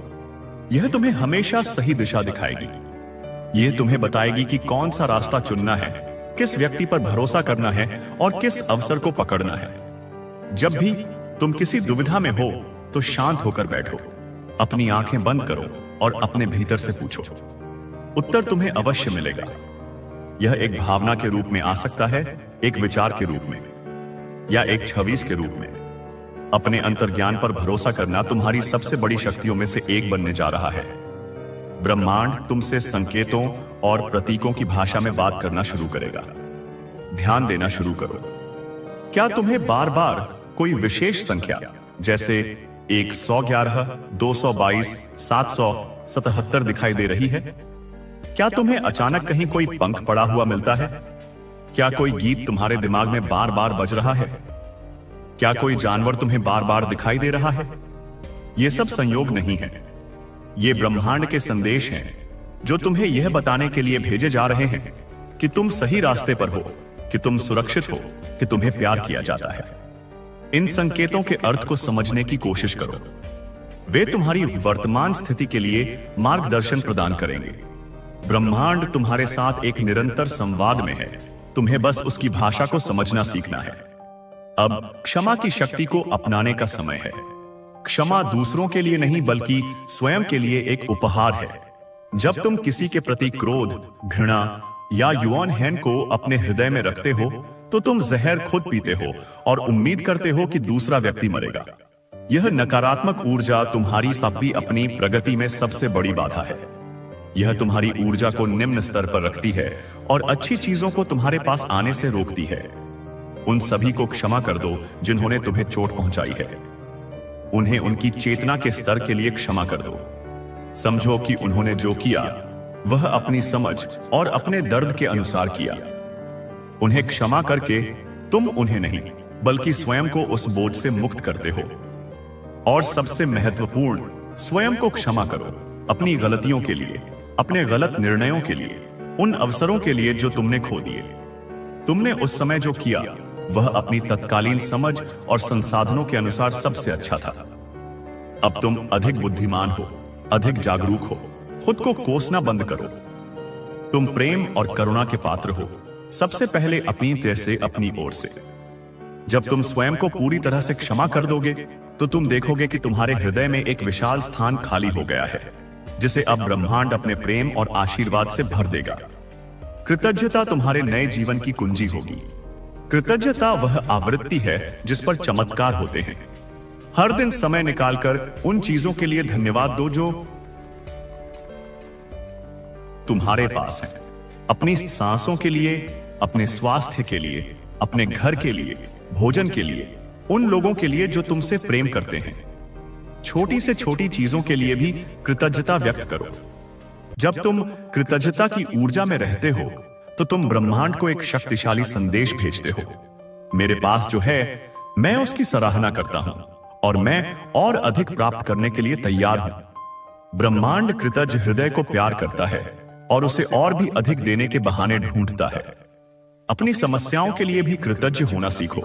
A: यह तुम्हें हमेशा सही दिशा दिखाएगी। यह तुम्हें बताएगी कि कौन सा रास्ता चुनना है, किस व्यक्ति पर भरोसा करना है और किस अवसर को पकड़ना है। जब भी तुम किसी दुविधा में हो तो शांत होकर बैठो, अपनी आंखें बंद करो और अपने भीतर से पूछो। उत्तर तुम्हें अवश्य मिलेगा। यह एक भावना के रूप में आ सकता है, एक विचार के रूप में, या एक छवि के रूप में। अपने अंतर्ज्ञान पर भरोसा करना तुम्हारी सबसे बड़ी शक्तियों में से एक बनने जा रहा है। ब्रह्मांड तुमसे संकेतों और प्रतीकों की भाषा में बात करना शुरू करेगा। ध्यान देना शुरू करो। क्या तुम्हें बार बार कोई विशेष संख्या जैसे 111, 222, 777 दिखाई दे रही है? क्या तुम्हें अचानक कहीं कोई पंख पड़ा हुआ मिलता है? क्या कोई गीत तुम्हारे दिमाग में बार बार बज रहा है? क्या कोई जानवर तुम्हें बार बार दिखाई दे रहा है? ये सब संयोग नहीं है। ये ब्रह्मांड के संदेश हैं जो तुम्हें यह बताने के लिए भेजे जा रहे हैं कि तुम सही रास्ते पर हो, कि तुम सुरक्षित हो, कि तुम्हें प्यार किया जाता है। इन संकेतों के अर्थ को समझने की कोशिश करो। वे तुम्हारी वर्तमान स्थिति के लिए मार्गदर्शन प्रदान करेंगे। ब्रह्मांड तुम्हारे साथ एक निरंतर संवाद में है। तुम्हें बस उसकी भाषा को समझना सीखना है। अब क्षमा की शक्ति को अपनाने का समय है। क्षमा दूसरों के लिए नहीं बल्कि स्वयं के लिए एक उपहार है। जब तुम किसी के प्रति क्रोध, घृणा या यौन को अपने हृदय में रखते हो तो तुम जहर खुद पीते हो और उम्मीद करते हो कि दूसरा व्यक्ति मरेगा। यह नकारात्मक ऊर्जा तुम्हारी अपनी प्रगति में सबसे बड़ी बाधा है। यह तुम्हारी ऊर्जा को निम्न स्तर पर रखती है और अच्छी चीजों को तुम्हारे पास आने से रोकती है। उन सभी को क्षमा कर दो जिन्होंने तुम्हें चोट पहुंचाई है। उन्हें उनकी चेतना के स्तर के लिए क्षमा कर दो। समझो कि उन्होंने जो किया वह अपनी समझ और अपने दर्द के अनुसार किया। उन्हें क्षमा करके तुम उन्हें नहीं बल्कि स्वयं को उस बोझ से मुक्त करते हो। और सबसे महत्वपूर्ण, स्वयं को क्षमा करो अपनी गलतियों के लिए, अपने गलत निर्णयों के लिए, उन अवसरों के लिए जो तुमने खो दिए। तुमने उस समय जो किया वह अपनी तत्कालीन समझ और संसाधनों के अनुसार सबसे अच्छा था। अब तुम अधिक बुद्धिमान हो, अधिक जागरूक हो। खुद को कोसना बंद करो। तुम प्रेम और करुणा के पात्र हो, सबसे पहले अपनी तरह से, अपनी ओर से। जब तुम स्वयं को पूरी तरह से क्षमा कर दोगे तो तुम देखोगे कि तुम्हारे हृदय में एक विशाल स्थान खाली हो गया है, जिसे अब ब्रह्मांड अपने प्रेम और आशीर्वाद से भर देगा। कृतज्ञता तुम्हारे नए जीवन की कुंजी होगी। कृतज्ञता वह आवृत्ति है जिस पर चमत्कार होते हैं। हर दिन समय निकालकर उन चीजों के लिए धन्यवाद दो जो तुम्हारे पास है। अपनी सांसों के लिए, अपने स्वास्थ्य के लिए, अपने घर के लिए, भोजन के लिए, उन लोगों के लिए जो तुमसे प्रेम करते हैं। छोटी से छोटी चीजों के लिए भी कृतज्ञता व्यक्त करो। जब तुम कृतज्ञता की ऊर्जा में रहते हो तो तुम ब्रह्मांड को एक शक्तिशाली संदेश भेजते हो। मेरे पास जो है मैं उसकी सराहना करता हूं और मैं और अधिक प्राप्त करने के लिए तैयार हूं। ब्रह्मांड कृतज्ञ हृदय को प्यार करता है और उसे और भी अधिक देने के बहाने ढूंढता है। अपनी समस्याओं के लिए भी कृतज्ञ होना सीखो,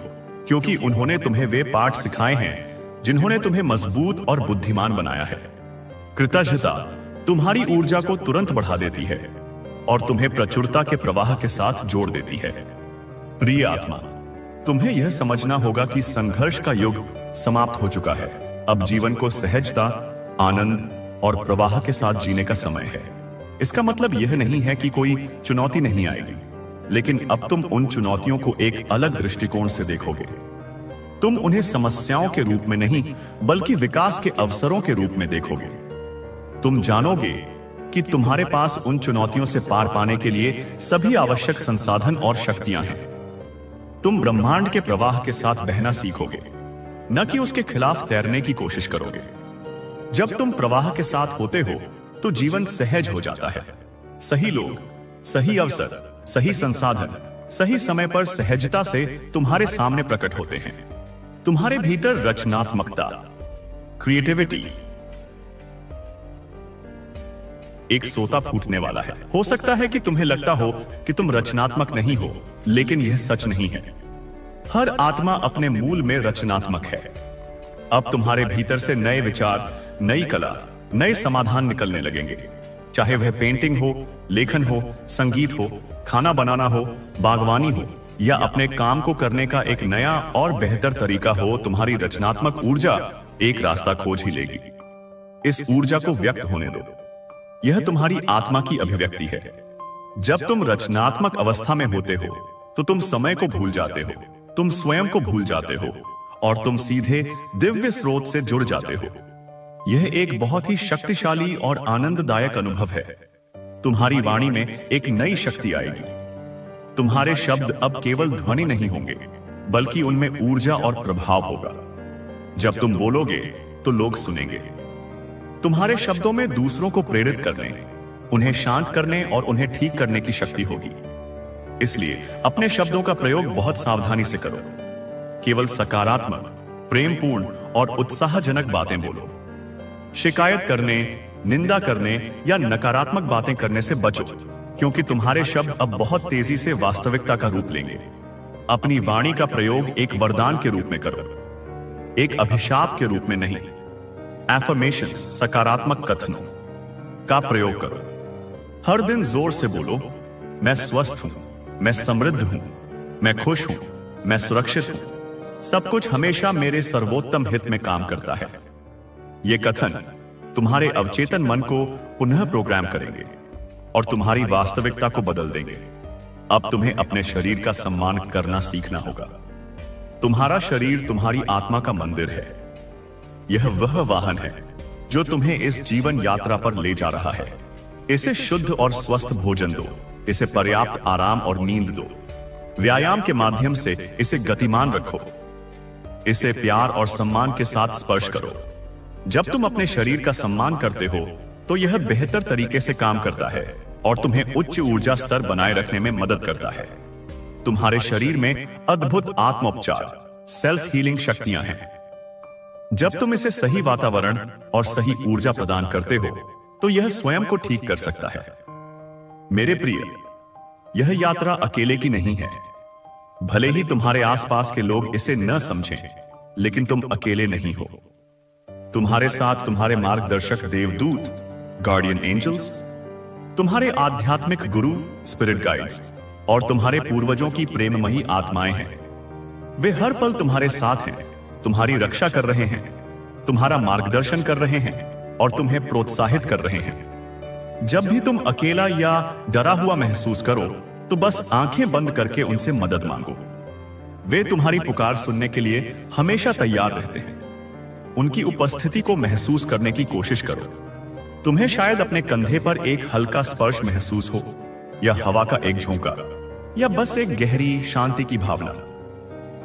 A: क्योंकि उन्होंने तुम्हें वे पाठ सिखाए हैं जिन्होंने तुम्हें मजबूत और बुद्धिमान बनाया है। कृतज्ञता तुम्हारी ऊर्जा को तुरंत बढ़ा देती है और तुम्हें प्रचुरता के प्रवाह के साथ जोड़ देती है। प्रिय आत्मा, तुम्हें यह समझना होगा कि संघर्ष का युग समाप्त हो चुका है। अब जीवन को सहजता, आनंद और प्रवाह के साथ जीने का समय है। इसका मतलब यह नहीं है कि कोई चुनौती नहीं आएगी, लेकिन अब तुम उन चुनौतियों को एक अलग दृष्टिकोण से देखोगे। तुम उन्हें समस्याओं के रूप में नहीं बल्कि विकास के अवसरों के रूप में देखोगे। तुम जानोगे कि तुम्हारे पास उन चुनौतियों से पार पाने के लिए सभी आवश्यक संसाधन और शक्तियां हैं। तुम ब्रह्मांड के प्रवाह के साथ बहना सीखोगे, न कि उसके खिलाफ तैरने की कोशिश करोगे। जब तुम प्रवाह के साथ होते हो तो जीवन सहज हो जाता है। सही लोग, सही अवसर, सही संसाधन, सही समय पर सहजता से तुम्हारे सामने प्रकट होते हैं। तुम्हारे भीतर रचनात्मकता, क्रिएटिविटी एक सोता फूटने वाला है। हो सकता है कि तुम्हें लगता हो कि तुम रचनात्मक नहीं हो, लेकिन यह सच नहीं है। हर आत्मा अपने मूल में रचनात्मक है। अब तुम्हारे भीतर से नए विचार, नई कला, नए समाधान निकलने लगेंगे। चाहे वह पेंटिंग हो, लेखन हो, संगीत हो, खाना बनाना हो, बागवानी हो या अपने काम को करने का एक नया और बेहतर तरीका हो, तुम्हारी रचनात्मक ऊर्जा एक रास्ता खोज ही लेगी। इस ऊर्जा को व्यक्त होने दो। यह तुम्हारी आत्मा की अभिव्यक्ति है। जब तुम रचनात्मक अवस्था में होते हो तो तुम समय को भूल जाते हो, तुम स्वयं को भूल जाते हो और तुम सीधे दिव्य स्रोत से जुड़ जाते हो। यह एक बहुत ही शक्तिशाली और आनंददायक अनुभव है। तुम्हारी वाणी में एक नई शक्ति आएगी। तुम्हारे शब्द अब केवल ध्वनि नहीं होंगे, बल्कि उनमें ऊर्जा और प्रभाव होगा। जब तुम बोलोगे तो लोग सुनेंगे। तुम्हारे शब्दों में दूसरों को प्रेरित करने, उन्हें शांत करने और उन्हें ठीक करने की शक्ति होगी। इसलिए अपने शब्दों का प्रयोग बहुत सावधानी से करो। केवल सकारात्मक, प्रेमपूर्ण और उत्साहजनक बातें बोलो। शिकायत करने, निंदा करने या नकारात्मक बातें करने से बचो, क्योंकि तुम्हारे शब्द अब बहुत तेजी से वास्तविकता का रूप लेंगे। अपनी वाणी का प्रयोग एक वरदान के रूप में करो, एक अभिशाप के रूप में नहीं। एफर्मेशंस, सकारात्मक कथनों का प्रयोग करो। हर दिन जोर से बोलो, मैं स्वस्थ हूं, मैं समृद्ध हूं, मैं खुश हूं, मैं सुरक्षित हूं, सब कुछ हमेशा मेरे सर्वोत्तम हित में काम करता है। ये कथन तुम्हारे अवचेतन मन को पुनः प्रोग्राम करेंगे और तुम्हारी वास्तविकता को बदल देंगे। अब तुम्हें अपने शरीर का सम्मान करना सीखना होगा। तुम्हारा शरीर तुम्हारी आत्मा का मंदिर है। यह वह वाहन है जो तुम्हें इस जीवन यात्रा पर ले जा रहा है। इसे शुद्ध और स्वस्थ भोजन दो, इसे पर्याप्त आराम और नींद दो। व्यायाम के माध्यम से इसे गतिमान रखो। इसे प्यार और सम्मान के साथ स्पर्श करो। जब तुम अपने शरीर का सम्मान करते हो तो यह बेहतर तरीके से काम करता है और तुम्हें उच्च ऊर्जा स्तर बनाए रखने में मदद करता है। तुम्हारे शरीर में अद्भुत आत्मोपचार, सेल्फ हीलिंग शक्तियां हैं। जब तुम इसे सही वातावरण और सही ऊर्जा प्रदान करते हो तो यह स्वयं को ठीक कर सकता है। मेरे प्रिय, यह यात्रा अकेले की नहीं है। भले ही तुम्हारे आसपास के लोग इसे न समझें, लेकिन तुम अकेले नहीं हो। तुम्हारे साथ तुम्हारे मार्गदर्शक देवदूत, गार्डियन एंजल्स, तुम्हारे आध्यात्मिक गुरु, स्पिरिट गाइड्स और तुम्हारे पूर्वजों की प्रेममयी आत्माएं हैं। वे हर पल तुम्हारे साथ हैं, तुम्हारी रक्षा कर रहे हैं, तुम्हारा मार्गदर्शन कर रहे हैं और तुम्हें प्रोत्साहित कर रहे हैं। जब भी तुम अकेला या डरा हुआ महसूस करो तो बस आंखें बंद करके उनसे मदद मांगो। वे तुम्हारी पुकार सुनने के लिए हमेशा तैयार रहते हैं। उनकी उपस्थिति को महसूस करने की कोशिश करो। तुम्हें शायद अपने कंधे पर एक हल्का स्पर्श महसूस हो, या हवा का एक झोंका, या बस एक गहरी शांति की भावना।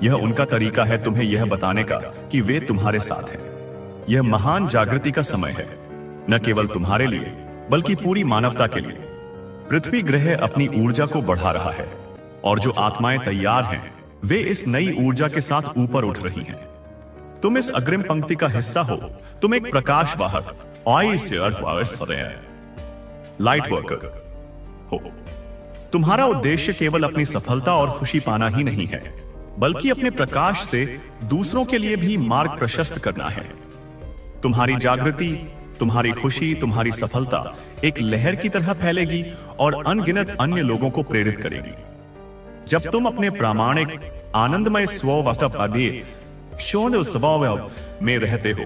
A: यह उनका तरीका है तुम्हें यह बताने का कि वे तुम्हारे साथ हैं। यह महान जागृति का समय है, न केवल तुम्हारे लिए बल्कि पूरी मानवता के लिए। पृथ्वी ग्रह अपनी ऊर्जा को बढ़ा रहा है और जो आत्माएं तैयार हैं वे इस नई ऊर्जा के साथ ऊपर उठ रही हैं। तुम इस अग्रिम पंक्ति का हिस्सा हो। तुम एक प्रकाश वाहक, लाइट वर्कर हो। तुम्हारा उद्देश्य केवल अपनी सफलता और खुशी पाना ही नहीं है, बल्कि अपने प्रकाश से दूसरों के लिए भी मार्ग प्रशस्त करना है। तुम्हारी जागृति, तुम्हारी खुशी, तुम्हारी सफलता एक लहर की तरह फैलेगी और अनगिनत अन्य लोगों को प्रेरित करेगी। जब तुम अपने प्रामाणिक, आनंदमय स्वभाव में रहते हो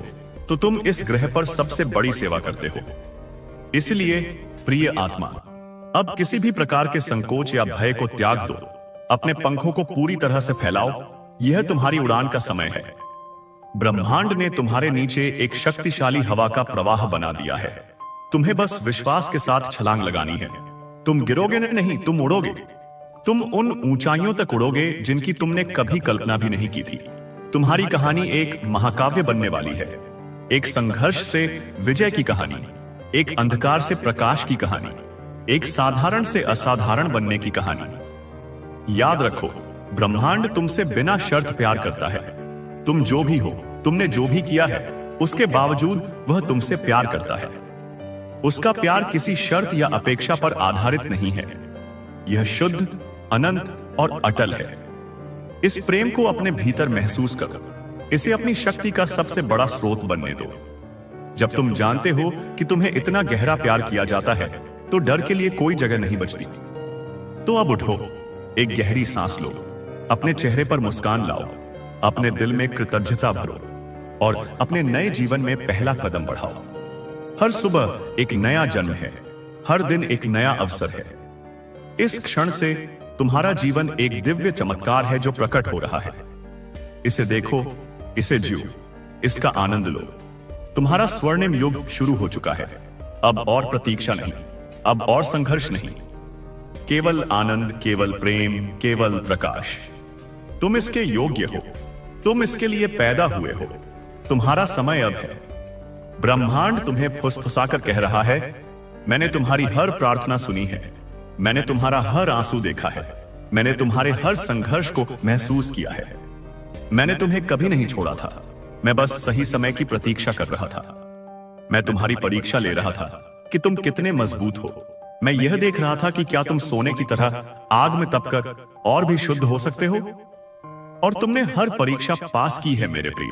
A: तो तुम इस ग्रह पर सबसे बड़ी सेवा करते हो। इसलिए प्रिय आत्मा, अब किसी भी प्रकार के संकोच या भय को त्याग दो। अपने पंखों को पूरी तरह से फैलाओ। यह तुम्हारी उड़ान का समय है। ब्रह्मांड ने तुम्हारे नीचे एक शक्तिशाली हवा का प्रवाह बना दिया है। तुम्हें बस विश्वास के साथ छलांग लगानी है। तुम गिरोगे नहीं, तुम उड़ोगे। तुम उन ऊंचाइयों तक उड़ोगे जिनकी तुमने कभी कल्पना भी नहीं की थी। तुम्हारी कहानी एक महाकाव्य बनने वाली है। एक संघर्ष से विजय की कहानी, एक अंधकार से प्रकाश की कहानी, एक साधारण से असाधारण बनने की कहानी। याद रखो, ब्रह्मांड तुमसे बिना शर्त प्यार करता है। तुम जो भी हो, तुमने जो भी किया है, उसके बावजूद वह तुमसे प्यार करता है। उसका प्यार किसी शर्त या अपेक्षा पर आधारित नहीं है। यह शुद्ध, अनंत और अटल है। इस प्रेम को अपने भीतर महसूस करो। इसे अपनी शक्ति का सबसे बड़ा स्रोत बनने दो। जब तुम जानते हो कि तुम्हें इतना गहरा प्यार किया जाता है तो डर के लिए कोई जगह नहीं बचती। तो अब उठो, एक गहरी सांस लो, अपने चेहरे पर मुस्कान लाओ, अपने दिल में कृतज्ञता भरो और अपने नए जीवन में पहला कदम बढ़ाओ। हर सुबह एक नया जन्म है, हर दिन एक नया अवसर है। इस क्षण से तुम्हारा जीवन एक दिव्य चमत्कार है जो प्रकट हो रहा है। इसे देखो, इसे जियो, इसका आनंद लो। तुम्हारा स्वर्णिम युग शुरू हो चुका है। अब और प्रतीक्षा नहीं, अब और संघर्ष नहीं, केवल आनंद, केवल प्रेम, केवल प्रकाश। तुम इसके योग्य हो, तुम इसके लिए पैदा हुए हो। तुम्हारा समय अब है। ब्रह्मांड तुम्हें फुसफुसाकर कह रहा है, मैंने तुम्हारी हर प्रार्थना सुनी है, मैंने तुम्हारा हर आंसू देखा है, मैंने तुम्हारे हर संघर्ष को महसूस किया है। मैंने तुम्हें कभी नहीं छोड़ा था, मैं बस सही समय की प्रतीक्षा कर रहा था। मैं तुम्हारी परीक्षा ले रहा था कि तुम कितने मजबूत हो। मैं यह देख रहा था कि क्या तुम सोने की तरह आग में तपकर और भी शुद्ध हो सकते हो। और तुमने हर परीक्षा पास की है मेरे प्रिय।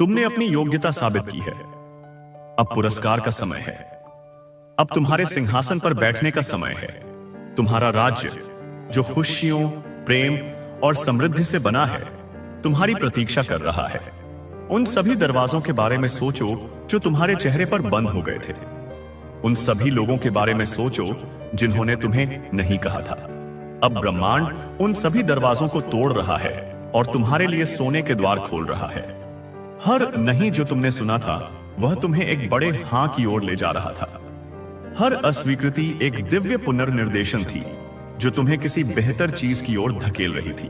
A: तुमने अपनी योग्यता साबित की है। अब पुरस्कार का समय है। अब तुम्हारे सिंहासन पर बैठने का समय है। तुम्हारा राज्य जो खुशियों, प्रेम और समृद्धि से बना है, तुम्हारी प्रतीक्षा कर रहा है। उन सभी दरवाजों के बारे में सोचो जो तुम्हारे चेहरे पर बंद हो गए थे। उन सभी लोगों के बारे में सोचो जिन्होंने तुम्हें नहीं कहा था। अब ब्रह्मांड उन सभी दरवाजों को तोड़ रहा है और तुम्हारे लिए सोने के द्वार खोल रहा है। हर नहीं जो तुमने सुना था वह तुम्हें एक बड़े हां की ओर ले जा रहा था। हर अस्वीकृति एक दिव्य पुनर्निर्देशन थी जो तुम्हें किसी बेहतर चीज की ओर धकेल रही थी।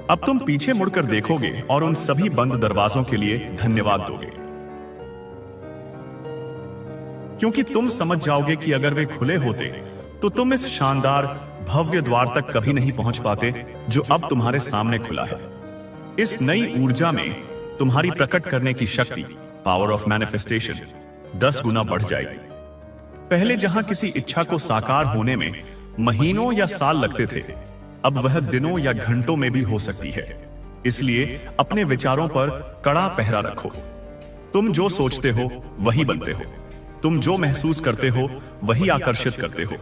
A: अब तुम पीछे मुड़कर देखोगे और उन सभी बंद दरवाजों के लिए धन्यवाद दोगे, क्योंकि तुम समझ जाओगे कि अगर वे खुले होते तो तुम इस शानदार भव्य द्वार तक कभी नहीं पहुंच पाते जो अब तुम्हारे सामने खुला है। इस नई ऊर्जा में तुम्हारी प्रकट करने की शक्ति, पावर ऑफ मैनिफेस्टेशन, 10 गुना बढ़ जाएगी। पहले जहां किसी इच्छा को साकार होने में महीनों या साल लगते थे, अब वह दिनों या घंटों में भी हो सकती है। इसलिए अपने विचारों पर कड़ा पहरा रखो। तुम जो सोचते हो वही बनते हो। तुम जो महसूस करते हो वही आकर्षित करते हो।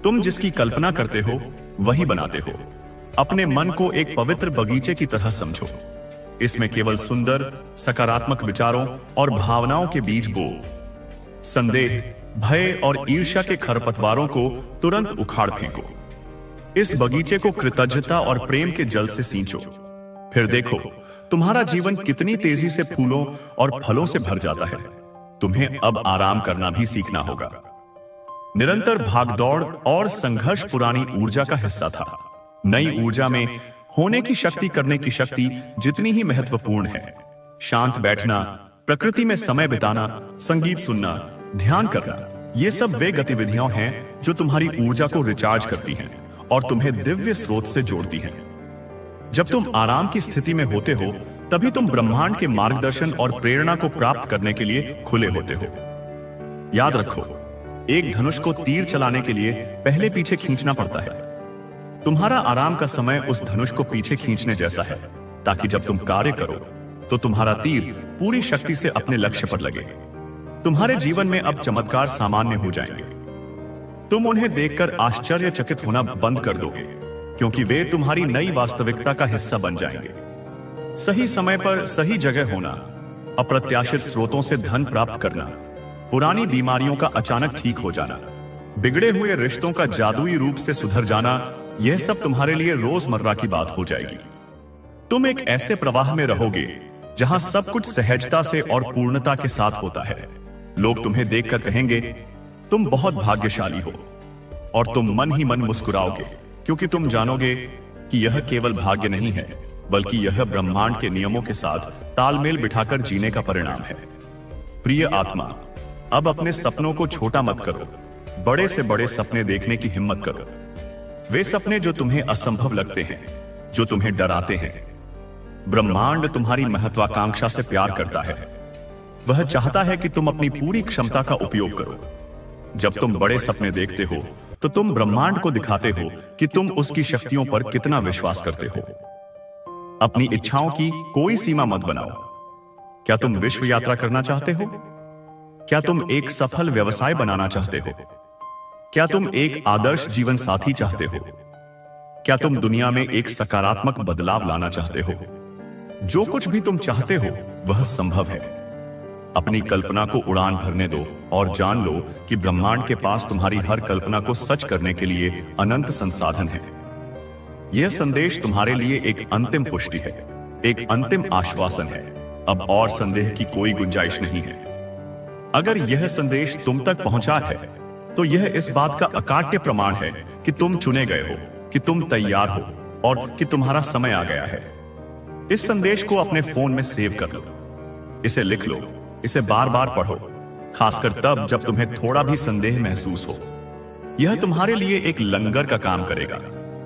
A: तुम जिसकी कल्पना करते हो वही बनाते हो। अपने मन को एक पवित्र बगीचे की तरह समझो। इसमें केवल सुंदर, सकारात्मक विचारों और भावनाओं के बीज बो। संदेह, भय और ईर्ष्या के खरपतवारों को तुरंत उखाड़ फेंको। इस बगीचे को कृतज्ञता और प्रेम के जल से सींचो। फिर देखो तुम्हारा जीवन कितनी तेजी से फूलों और फलों से भर जाता है। तुम्हें अब आराम करना भी सीखना होगा। निरंतर भागदौड़ और संघर्ष पुरानी ऊर्जा का हिस्सा था। नई ऊर्जा में होने की शक्ति, करने की शक्ति जितनी ही महत्वपूर्ण है। शांत बैठना, प्रकृति में समय बिताना, संगीत सुनना, ध्यान करना, ये सब वे गतिविधियां हैं जो तुम्हारी ऊर्जा को रिचार्ज करती हैं और तुम्हें दिव्य स्रोत से जोड़ती हैं। जब तुम आराम की स्थिति में होते हो तभी तुम ब्रह्मांड के मार्गदर्शन और प्रेरणा को प्राप्त करने के लिए खुले होते हो। याद रखो, एक धनुष को तीर चलाने के लिए पहले पीछे खींचना पड़ता है। तुम्हारा आराम का समय उस धनुष को पीछे खींचने जैसा है, ताकि जब तुम कार्य करो तो तुम्हारा तीर पूरी शक्ति से अपने लक्ष्य पर लगे। तुम्हारे जीवन में अब चमत्कार सामान्य हो जाएंगे। तुम उन्हें देखकर आश्चर्यचकित होना बंद कर दोगे, क्योंकि वे तुम्हारी नई वास्तविकता का हिस्सा बन जाएंगे। सही समय पर सही जगह होना, अप्रत्याशित स्रोतों से धन प्राप्त करना, पुरानी बीमारियों का अचानक ठीक हो जाना, बिगड़े हुए रिश्तों का जादुई रूप से सुधर जाना, यह सब तुम्हारे लिए रोजमर्रा की बात हो जाएगी। तुम एक ऐसे प्रवाह में रहोगे जहां सब कुछ सहजता से और पूर्णता के साथ होता है। लोग तुम्हें देखकर कहेंगे, तुम बहुत भाग्यशाली हो, और तुम मन ही मन मुस्कुराओगे, क्योंकि तुम जानोगे कि यह केवल भाग्य नहीं है, बल्कि यह ब्रह्मांड के नियमों के साथ तालमेल बिठाकर जीने का परिणाम है। प्रिय आत्मा, अब अपने सपनों को छोटा मत करो, बड़े से बड़े सपने देखने की हिम्मत करो। वे सपने जो तुम्हें असंभव लगते हैं, जो तुम्हें डराते हैं। ब्रह्मांड तुम्हारी महत्वाकांक्षा से प्यार करता है। वह चाहता है कि तुम अपनी पूरी क्षमता का उपयोग करो। जब तुम बड़े सपने देखते हो तो तुम ब्रह्मांड को दिखाते हो कि तुम उसकी शक्तियों पर कितना विश्वास करते हो। अपनी इच्छाओं की कोई सीमा मत बनाओ। क्या तुम विश्व यात्रा करना चाहते हो? क्या तुम एक सफल व्यवसाय बनाना चाहते हो? क्या तुम एक आदर्श जीवन साथी चाहते हो? क्या तुम दुनिया में एक सकारात्मक बदलाव लाना चाहते हो? जो कुछ भी तुम चाहते हो वह संभव है। अपनी कल्पना को उड़ान भरने दो और जान लो कि ब्रह्मांड के पास तुम्हारी हर कल्पना को सच करने के लिए अनंत संसाधन है। यह संदेश तुम्हारे लिए एक अंतिम पुष्टि है, एक अंतिम आश्वासन है। अब और संदेह की कोई गुंजाइश नहीं है। अगर यह संदेश तुम तक पहुंचा है तो यह इस बात का अकाट्य प्रमाण है कि तुम चुने गए हो, कि तुम तैयार हो और कि तुम्हारा समय आ गया है। इस संदेश को अपने फोन में सेव कर लो, इसे लिख लो, इसे बार बार पढ़ो, खासकर तब जब तुम्हें थोड़ा भी संदेह महसूस हो। यह तुम्हारे लिए एक लंगर का काम करेगा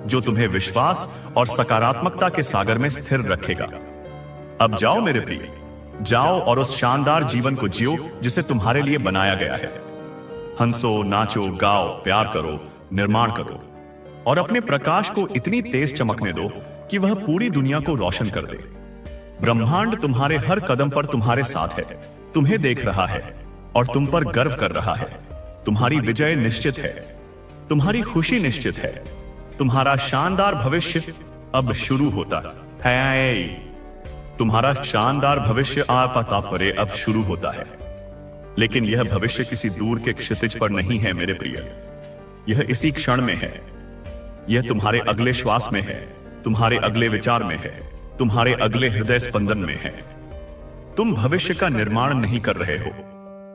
A: जो तुम्हें विश्वास और सकारात्मकता के सागर में स्थिर रखेगा। अब जाओ मेरे प्रिय, जाओ और उस शानदार जीवन को जियो जिसे तुम्हारे लिए बनाया गया है। हंसो, नाचो, गाओ, प्यार करो, निर्माण करो और अपने प्रकाश को इतनी तेज चमकने दो कि वह पूरी दुनिया को रोशन कर दे। ब्रह्मांड तुम्हारे हर कदम पर तुम्हारे साथ है, तुम्हें देख रहा है और तुम पर गर्व कर रहा है। तुम्हारी विजय निश्चित है, तुम्हारी खुशी निश्चित है, तुम्हारा शानदार भविष्य अब शुरू होता है। तुम्हारा शानदार भविष्य आपता परे अब शुरू होता है। लेकिन यह भविष्य किसी दूर के क्षितिज पर नहीं है मेरे प्रिय, यह इसी क्षण में है। यह तुम्हारे अगले श्वास में है, तुम्हारे अगले विचार में है, तुम्हारे अगले हृदय स्पंदन में है। तुम भविष्य का निर्माण नहीं कर रहे हो,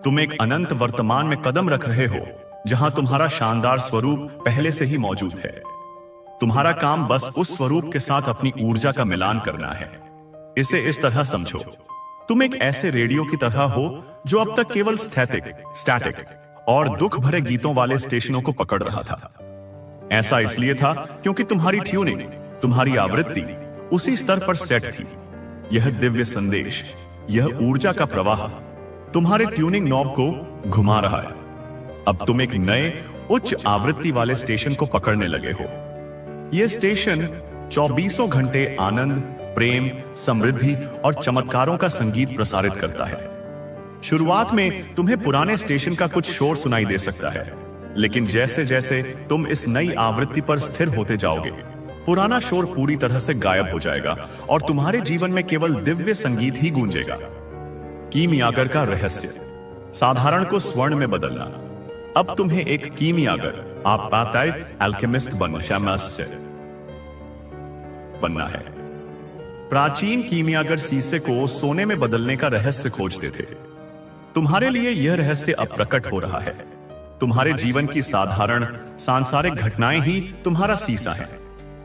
A: तुम एक अनंत वर्तमान में कदम रख रहे हो जहां तुम्हारा शानदार स्वरूप पहले से ही मौजूद है। तुम्हारा काम बस उस स्वरूप के साथ अपनी ऊर्जा का मिलान करना है। इसे इस तरह समझो, तुम एक ऐसे रेडियो की तरह हो जो अब तक केवल स्टैटिक और दुख भरे गीतों वाले स्टेशनों को पकड़ रहा था। ऐसा इसलिए था क्योंकि तुम्हारी ट्यूनिंग, तुम्हारी आवृत्ति उसी स्तर पर सेट थी। यह दिव्य संदेश, यह ऊर्जा का प्रवाह तुम्हारे ट्यूनिंग नॉब को घुमा रहा है। अब तुम एक नए उच्च आवृत्ति वाले स्टेशन को पकड़ने लगे हो। यह स्टेशन 24 घंटे आनंद, प्रेम, समृद्धि और चमत्कारों का संगीत प्रसारित करता है। शुरुआत में तुम्हें पुराने स्टेशन का कुछ शोर सुनाई दे सकता है, लेकिन जैसे जैसे तुम इस नई आवृत्ति पर स्थिर होते जाओगे, पुराना शोर पूरी तरह से गायब हो जाएगा और तुम्हारे जीवन में केवल दिव्य संगीत ही गूंजेगा। कीमियागर का रहस्य, साधारण को स्वर्ण में बदलना। अब तुम्हें एक कीमियागर, आप एल्केमिस्ट बनना है। प्राचीन कीमियागर शीशे को सोने में बदलने का रहस्य खोजते थे। तुम्हारे लिए यह रहस्य अब प्रकट हो रहा है। तुम्हारे जीवन की साधारण सांसारिक घटनाएं ही तुम्हारा शीशा है।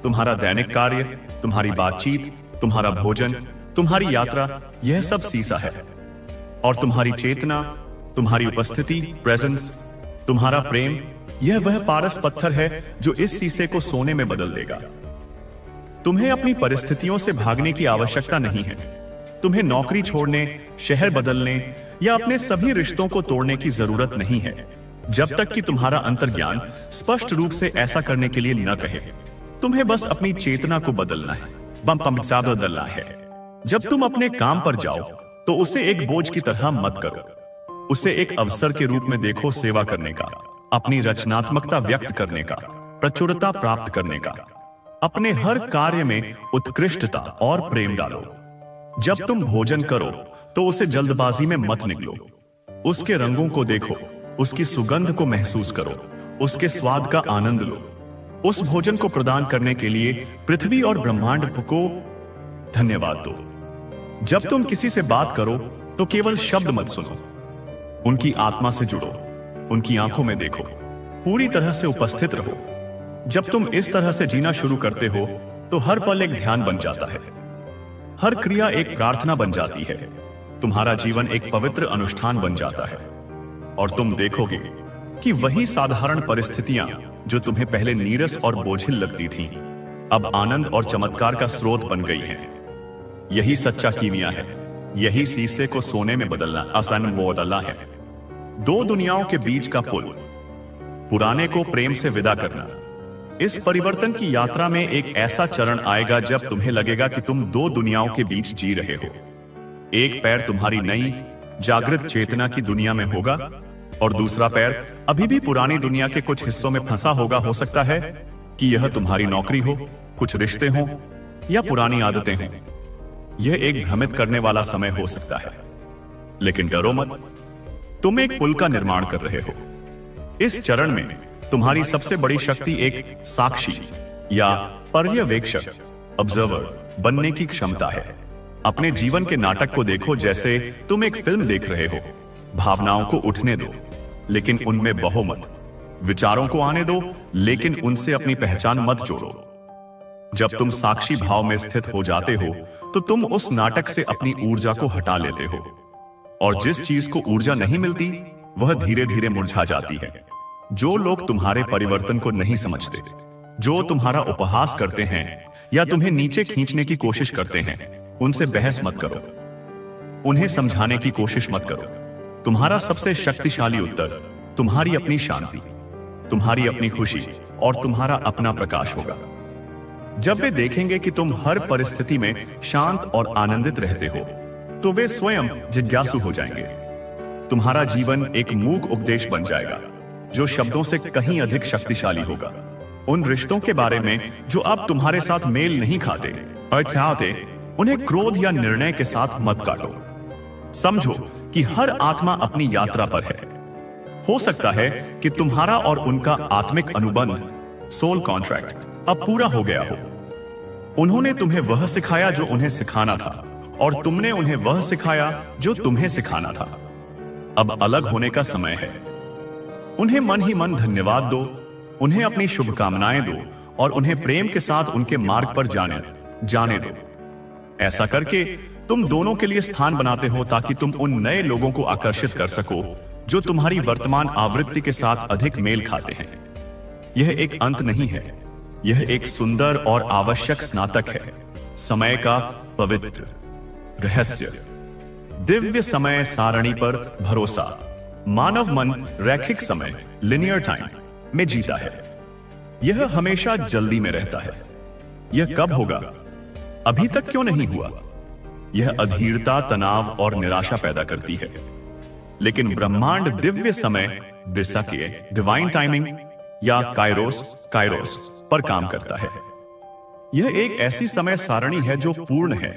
A: तुम्हारा दैनिक कार्य, तुम्हारी बातचीत, तुम्हारा भोजन, तुम्हारी यात्रा, यह सब शीशा है। और तुम्हारी चेतना, तुम्हारी उपस्थिति, प्रेजेंस, तुम्हारा प्रेम, यह वह पारस पत्थर है जो इस शीशे को सोने में बदल देगा। तुम्हें अपनी परिस्थितियों से भागने की आवश्यकता नहीं है। तुम्हें नौकरी छोड़ने, शहर बदलने या अपने सभी रिश्तों को तोड़ने की जरूरत नहीं है, जब तक कि तुम्हारा अंतर्ज्ञान स्पष्ट रूप से ऐसा करने के लिए न कहे। तुम्हें बस अपनी चेतना को बदलना है, बदलना है। जब तुम अपने काम पर जाओ तो उसे एक बोझ की तरह मत करो, उसे एक अवसर के रूप में देखो, सेवा करने का, अपनी रचनात्मकता व्यक्त करने का, प्रचुरता प्राप्त करने का। अपने हर कार्य में उत्कृष्टता और प्रेम डालो। जब तुम भोजन करो तो उसे जल्दबाजी में मत निगलो। उसके रंगों को देखो, उसकी सुगंध को महसूस करो, उसके स्वाद का आनंद लो। उस भोजन को प्रदान करने के लिए पृथ्वी और ब्रह्मांड को धन्यवाद दो। जब तुम किसी से बात करो तो केवल शब्द मत सुनो, उनकी आत्मा से जुड़ो, उनकी आंखों में देखो, पूरी तरह से उपस्थित रहो। जब तुम इस तरह से जीना शुरू करते हो तो हर पल एक ध्यान बन जाता है, हर क्रिया एक प्रार्थना बन जाती है, तुम्हारा जीवन एक पवित्र अनुष्ठान बन जाता है। और तुम देखोगे कि वही साधारण परिस्थितियां जो तुम्हें पहले नीरस और बोझिल लगती थीं, अब आनंद और चमत्कार का स्रोत बन गई हैं। यही सच्चा कीमिया है, यही शीशे को सोने में बदलना, बदलना है। दो दुनियाओं के बीच का पुल, पुराने को प्रेम से विदा करना। इस परिवर्तन की यात्रा में एक ऐसा चरण आएगा जब तुम्हें लगेगा कि तुम दो दुनियाओं के बीच जी रहे हो। एक पैर तुम्हारी नई जागृत चेतना की दुनिया में होगा और दूसरा पैर अभी भी पुरानी दुनिया के कुछ हिस्सों में फंसा होगा। हो सकता है कि यह तुम्हारी नौकरी हो, कुछ रिश्ते हों या पुरानी आदतें हों। यह एक भ्रमित करने वाला समय हो सकता है, लेकिन डरो मत, तुम एक पुल का निर्माण कर रहे हो। इस चरण में तुम्हारी सबसे बड़ी शक्ति एक साक्षी या पर्यवेक्षक, ऑब्जर्वर बनने की क्षमता है। अपने जीवन के नाटक को देखो जैसे तुम एक फिल्म देख रहे हो। भावनाओं को उठने दो, लेकिन उनमें बहो मत। विचारों को आने दो, लेकिन उनसे अपनी पहचान मत जोड़ो। जब तुम साक्षी भाव में स्थित हो जाते हो, तो तुम उस नाटक से अपनी ऊर्जा को हटा लेते हो, और जिस चीज को ऊर्जा नहीं मिलती, वह धीरे धीरे मुरझा जाती है। जो लोग तुम्हारे परिवर्तन को नहीं समझते, जो तुम्हारा उपहास करते हैं या तुम्हें नीचे खींचने की कोशिश करते हैं, उनसे बहस मत करो। उन्हें समझाने की कोशिश मत करो। तुम्हारा सबसे शक्तिशाली उत्तर तुम्हारी अपनी शांति, तुम्हारी अपनी खुशी और तुम्हारा अपना प्रकाश होगा। जब वे देखेंगे कि तुम हर परिस्थिति में शांत और आनंदित रहते हो, तो वे स्वयं जिज्ञासु हो जाएंगे। तुम्हारा जीवन एक मूक उपदेश बन जाएगा, जो शब्दों से कहीं अधिक शक्तिशाली होगा। उन रिश्तों के बारे में जो अब तुम्हारे साथ मेल नहीं खाते, उन्हें क्रोध या निर्णय के साथ मत काटो। समझो कि हर आत्मा अपनी यात्रा पर है। हो सकता है कि तुम्हारा और उनका आत्मिक अनुबंध, सोल कॉन्ट्रैक्ट, अब पूरा हो गया हो। उन्होंने तुम्हें वह सिखाया जो उन्हें सिखाना था, और तुमने उन्हें वह सिखाया जो तुम्हें सिखाना था। अब अलग होने का समय है। उन्हें मन ही मन धन्यवाद दो, उन्हें अपनी शुभकामनाएं दो, और उन्हें प्रेम के साथ उनके मार्ग पर जाने दो। ऐसा करके तुम दोनों के लिए स्थान बनाते हो, ताकि तुम उन नए लोगों को आकर्षित कर सको जो तुम्हारी वर्तमान आवृत्ति के साथ अधिक मेल खाते हैं। यह एक अंत नहीं है, यह एक सुंदर और आवश्यक स्नातक है। समय का पवित्र रहस्य। दिव्य समय सारणी पर भरोसा। मानव मन रैखिक समय, लिनियर टाइम में जीता है। यह हमेशा जल्दी में रहता है। यह कब होगा? अभी तक क्यों नहीं हुआ? यह अधीरता, तनाव और निराशा पैदा करती है। लेकिन ब्रह्मांड दिव्य समय, बिसाकिए, डिवाइन टाइमिंग या काइरोस पर काम करता है। यह एक ऐसी समय सारणी है जो पूर्ण है,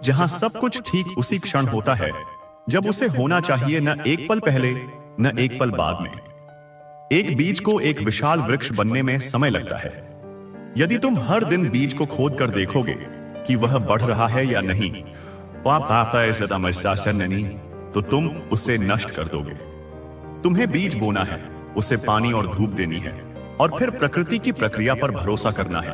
A: जहां सब कुछ ठीक उसी क्षण होता है जब उसे होना चाहिए, न एक पल पहले न एक पल बाद में। एक बीज को एक विशाल वृक्ष बनने में समय लगता है। यदि तुम हर दिन बीज को खोद कर देखोगे कि वह बढ़ रहा है या नहीं, तो तुम उसे नष्ट कर दोगे। तुम्हें बीज बोना है, उसे पानी और धूप देनी है, और फिर प्रकृति की प्रक्रिया पर भरोसा करना है।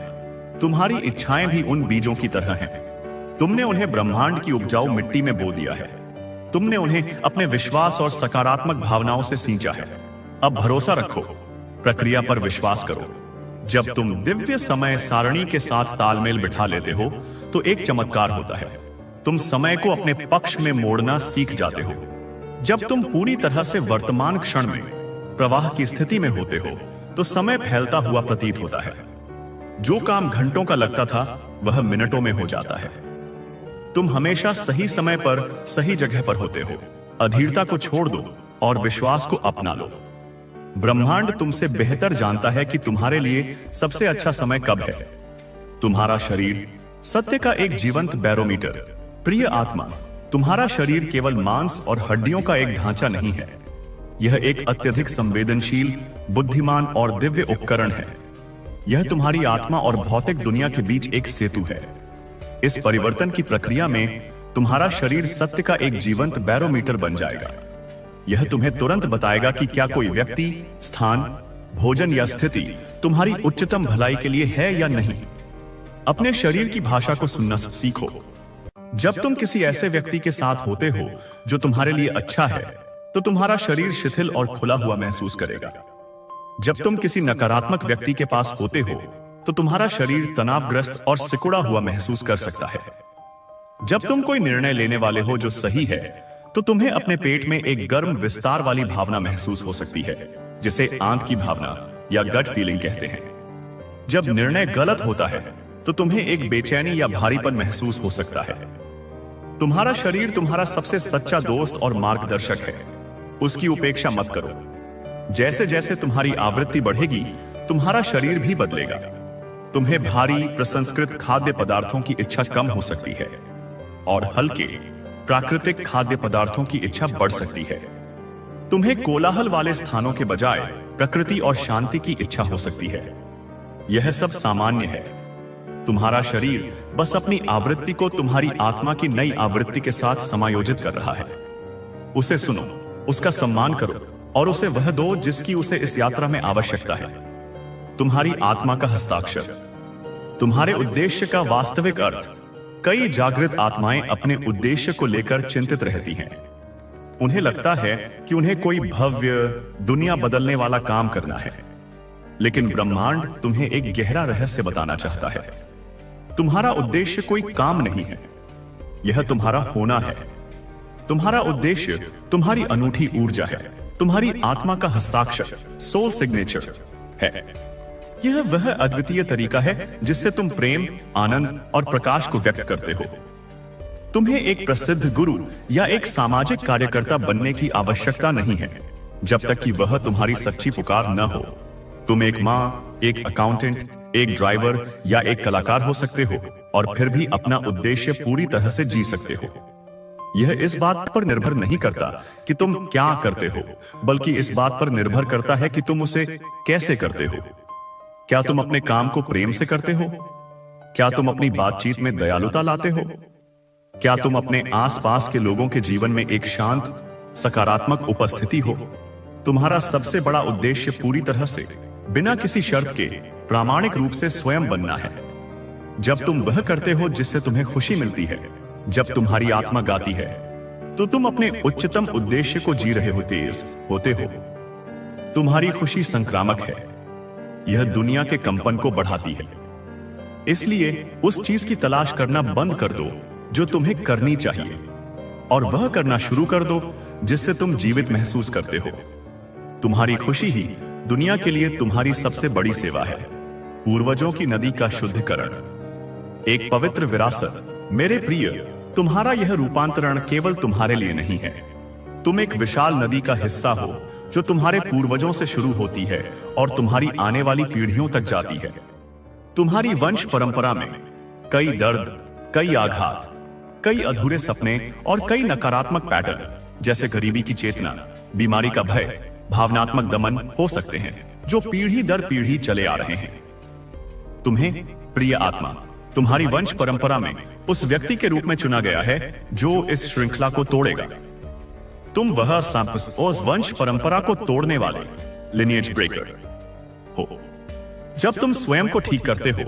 A: तुम्हारी इच्छाएं भी उन बीजों की तरह हैं। तुमने उन्हें ब्रह्मांड की उपजाऊ मिट्टी में बो दिया है। तुमने उन्हें अपने विश्वास और सकारात्मक भावनाओं से सींचा है। अब भरोसा रखो, प्रक्रिया पर विश्वास करो। जब तुम दिव्य समय सारणी के साथ तालमेल बिठा लेते हो, तो एक चमत्कार होता है। तुम समय को अपने पक्ष में मोड़ना सीख जाते हो। जब तुम पूरी तरह से वर्तमान क्षण में, प्रवाह की स्थिति में होते हो, तो समय फैलता हुआ प्रतीत होता है। जो काम घंटों का लगता था, वह मिनटों में हो जाता है। तुम हमेशा सही समय पर सही जगह पर होते हो। अधीरता को छोड़ दो और विश्वास को अपना लो। ब्रह्मांड तुमसे बेहतर जानता है कि तुम्हारे लिए सबसे अच्छा समय कब है। तुम्हारा शरीर सत्य का एक जीवंत बैरोमीटर। प्रिय आत्मा, तुम्हारा शरीर केवल मांस और हड्डियों का एक ढांचा नहीं है। यह एक अत्यधिक संवेदनशील, बुद्धिमान और दिव्य उपकरण है। यह तुम्हारी आत्मा और भौतिक दुनिया के बीच एक सेतु है। इस परिवर्तन की प्रक्रिया में तुम्हारा शरीर सत्य का एक जीवंत बैरोमीटर बन जाएगा। यह तुम्हें तुरंत बताएगा कि क्या कोई व्यक्ति, स्थान, भोजन या स्थिति तुम्हारी उच्चतम भलाई के लिए है या नहीं। अपने शरीर की भाषा को सुनना सीखो। जब तुम किसी ऐसे व्यक्ति के साथ होते हो जो तुम्हारे लिए अच्छा है, तो तुम्हारा शरीर शिथिल और खुला हुआ महसूस करेगा। जब तुम किसी नकारात्मक व्यक्ति के पास होते हो, तो तुम्हारा शरीर तनावग्रस्त और सिकुड़ा हुआ महसूस कर सकता है। जब तुम कोई निर्णय लेने वाले हो जो सही है, तो तुम्हें अपने पेट में एक गर्म विस्तार वाली भावना महसूस हो सकती है, जिसे आंत की भावना या गट फीलिंग कहते हैं। जब निर्णय गलत होता है, तो तुम्हें एक बेचैनी या भारीपन महसूस हो सकता है। तुम्हारा शरीर तुम्हारा सबसे सच्चा दोस्त और मार्गदर्शक है। उसकी उपेक्षा मत करो। जैसे जैसे तुम्हारी आवृत्ति बढ़ेगी, तुम्हारा शरीर भी बदलेगा। तुम्हें भारी प्रसंस्कृत खाद्य पदार्थों की इच्छा कम हो सकती है, और हल्के प्राकृतिक खाद्य पदार्थों की इच्छा बढ़ सकती है। तुम्हें कोलाहल वाले स्थानों के बजाय प्रकृति और शांति की इच्छा हो सकती है। यह सब सामान्य है। तुम्हारा शरीर बस अपनी आवृत्ति को तुम्हारी आत्मा की नई आवृत्ति के साथ समायोजित कर रहा है। उसे सुनो, उसका सम्मान करो और उसे वह दो जिसकी उसे इस यात्रा में आवश्यकता है। तुम्हारी आत्मा का हस्ताक्षर, तुम्हारे उद्देश्य का वास्तविक अर्थ। कई जागृत आत्माएं अपने उद्देश्य को लेकर चिंतित रहती हैं। उन्हें लगता है कि उन्हें कोई भव्य, दुनिया बदलने वाला काम करना है, लेकिन ब्रह्मांड तुम्हें एक गहरा रहस्य बताना चाहता है। तुम्हारा उद्देश्य कोई काम नहीं है, यह तुम्हारा होना है। तुम्हारा उद्देश्य तुम्हारी अनूठी ऊर्जा है, तुम्हारी आत्मा का हस्ताक्षर, सोल सिग्नेचर है। यह वह अद्वितीय तरीका है जिससे तुम प्रेम, आनंद और प्रकाश को व्यक्त करते हो। तुम्हें एक प्रसिद्ध गुरु या एक सामाजिक कार्यकर्ता बनने की आवश्यकता नहीं है, जब तक कि वह तुम्हारी सच्ची पुकार न हो। तुम एक मां, एक अकाउंटेंट, एक ड्राइवर या एक कलाकार हो सकते हो और फिर भी अपना उद्देश्य पूरी तरह से जी सकते हो। यह इस बात पर निर्भर नहीं करता कि तुम क्या करते हो, बल्कि इस बात पर निर्भर करता है कि तुम उसे कैसे करते हो। क्या तुम अपने काम को प्रेम से करते हो? क्या तुम अपनी बातचीत में दयालुता लाते हो? क्या तुम अपने आसपास के लोगों के जीवन में एक शांत, सकारात्मक उपस्थिति हो? तुम्हारा सबसे बड़ा उद्देश्य पूरी तरह से, बिना किसी शर्त के, प्रामाणिक रूप से स्वयं बनना है। जब तुम वह करते हो जिससे तुम्हें खुशी मिलती है, जब तुम्हारी आत्मा गाती है, तो तुम अपने उच्चतम उद्देश्य को जी रहे होते हो। तुम्हारी खुशी संक्रामक है, यह दुनिया के कंपन को बढ़ाती है। इसलिए उस चीज की तलाश करना बंद कर दो जो तुम्हें करनी चाहिए, और वह करना शुरू कर दो जिससे तुम जीवित महसूस करते हो। तुम्हारी खुशी ही दुनिया के लिए तुम्हारी सबसे बड़ी सेवा है। पूर्वजों की नदी का शुद्धिकरण, एक पवित्र विरासत। मेरे प्रिय, तुम्हारा यह रूपांतरण केवल तुम्हारे लिए नहीं है। तुम एक विशाल नदी का हिस्सा हो जो तुम्हारे पूर्वजों से शुरू होती है और तुम्हारी आने वाली पीढ़ियों तक जाती है। तुम्हारी वंश परंपरा में कई दर्द, कई आघात, कई अधूरे सपने और कई नकारात्मक पैटर्न, जैसे गरीबी की चेतना, बीमारी का भय, भावनात्मक दमन हो सकते हैं, जो पीढ़ी दर पीढ़ी चले आ रहे हैं। तुम्हें, प्रिय आत्मा, तुम्हारी वंश परंपरा में उस व्यक्ति के रूप में चुना गया है जो इस श्रृंखला को तोड़ेगा। तुम वह उस वंश परंपरा को तोड़ने वाले लिनिएज ब्रेकर हो। जब तुम स्वयं को ठीक करते हो,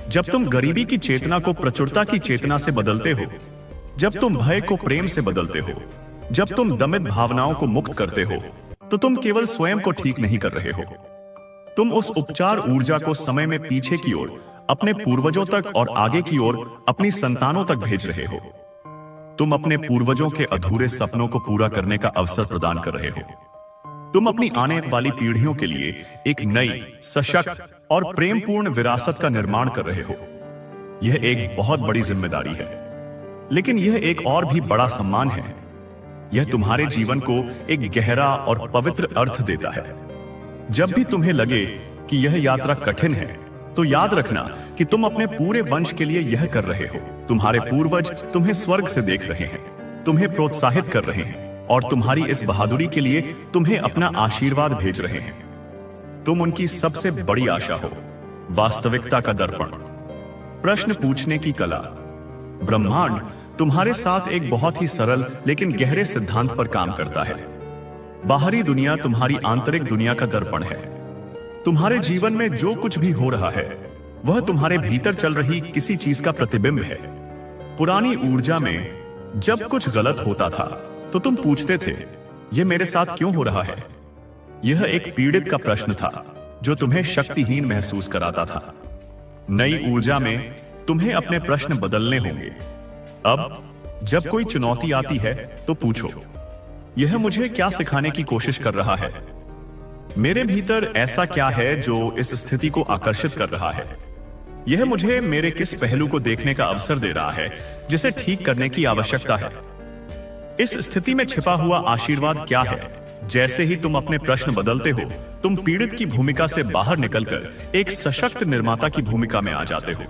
A: जब तुम गरीबी की चेतना को प्रचुरता की चेतना से बदलते हो, जब तुम भय को प्रेम से बदलते हो, जब तुम दमित भावनाओं को मुक्त करते हो, तो तुम केवल स्वयं को ठीक नहीं कर रहे हो, तुम उस उपचार ऊर्जा को समय में पीछे की ओर, अपने पूर्वजों तक और आगे की ओर अपनी संतानों तक भेज रहे हो। तुम अपने पूर्वजों के अधूरे सपनों को पूरा करने का अवसर प्रदान कर रहे हो। तुम अपनी आने वाली पीढ़ियों के लिए एक नई, सशक्त और प्रेमपूर्ण विरासत का निर्माण कर रहे हो। यह एक बहुत बड़ी जिम्मेदारी है, लेकिन यह एक और भी बड़ा सम्मान है। यह तुम्हारे जीवन को एक गहरा और पवित्र अर्थ देता है। जब भी तुम्हें लगे कि यह यात्रा कठिन है, तो याद रखना कि तुम अपने पूरे वंश के लिए यह कर रहे हो। तुम्हारे पूर्वज तुम्हें स्वर्ग से देख रहे हैं, तुम्हें प्रोत्साहित कर रहे हैं और तुम्हारी इस बहादुरी के लिए तुम्हें अपना आशीर्वाद भेज रहे हैं। तुम उनकी सबसे बड़ी आशा हो। वास्तविकता का दर्पण, प्रश्न पूछने की कला। ब्रह्मांड तुम्हारे साथ एक बहुत ही सरल लेकिन गहरे सिद्धांत पर काम करता है। बाहरी दुनिया तुम्हारी आंतरिक दुनिया का दर्पण है। तुम्हारे जीवन में जो कुछ भी हो रहा है, वह तुम्हारे भीतर चल रही किसी चीज का प्रतिबिंब है। पुरानी ऊर्जा में जब कुछ गलत होता था, तो तुम पूछते थे, यह मेरे साथ क्यों हो रहा है? यह एक पीड़ित का प्रश्न था जो तुम्हें शक्तिहीन महसूस कराता था। नई ऊर्जा में तुम्हें अपने प्रश्न बदलने होंगे। अब जब कोई चुनौती आती है, तो पूछो, यह मुझे क्या सिखाने की कोशिश कर रहा है? मेरे भीतर ऐसा क्या है जो इस स्थिति को आकर्षित कर रहा है? यह मुझे मेरे किस पहलू को देखने का अवसर दे रहा है जिसे ठीक करने की आवश्यकता है? इस स्थिति में छिपा हुआ आशीर्वाद क्या है? जैसे ही तुम अपने प्रश्न बदलते हो, तुम पीड़ित की भूमिका से बाहर निकलकर एक सशक्त निर्माता की भूमिका में आ जाते हो।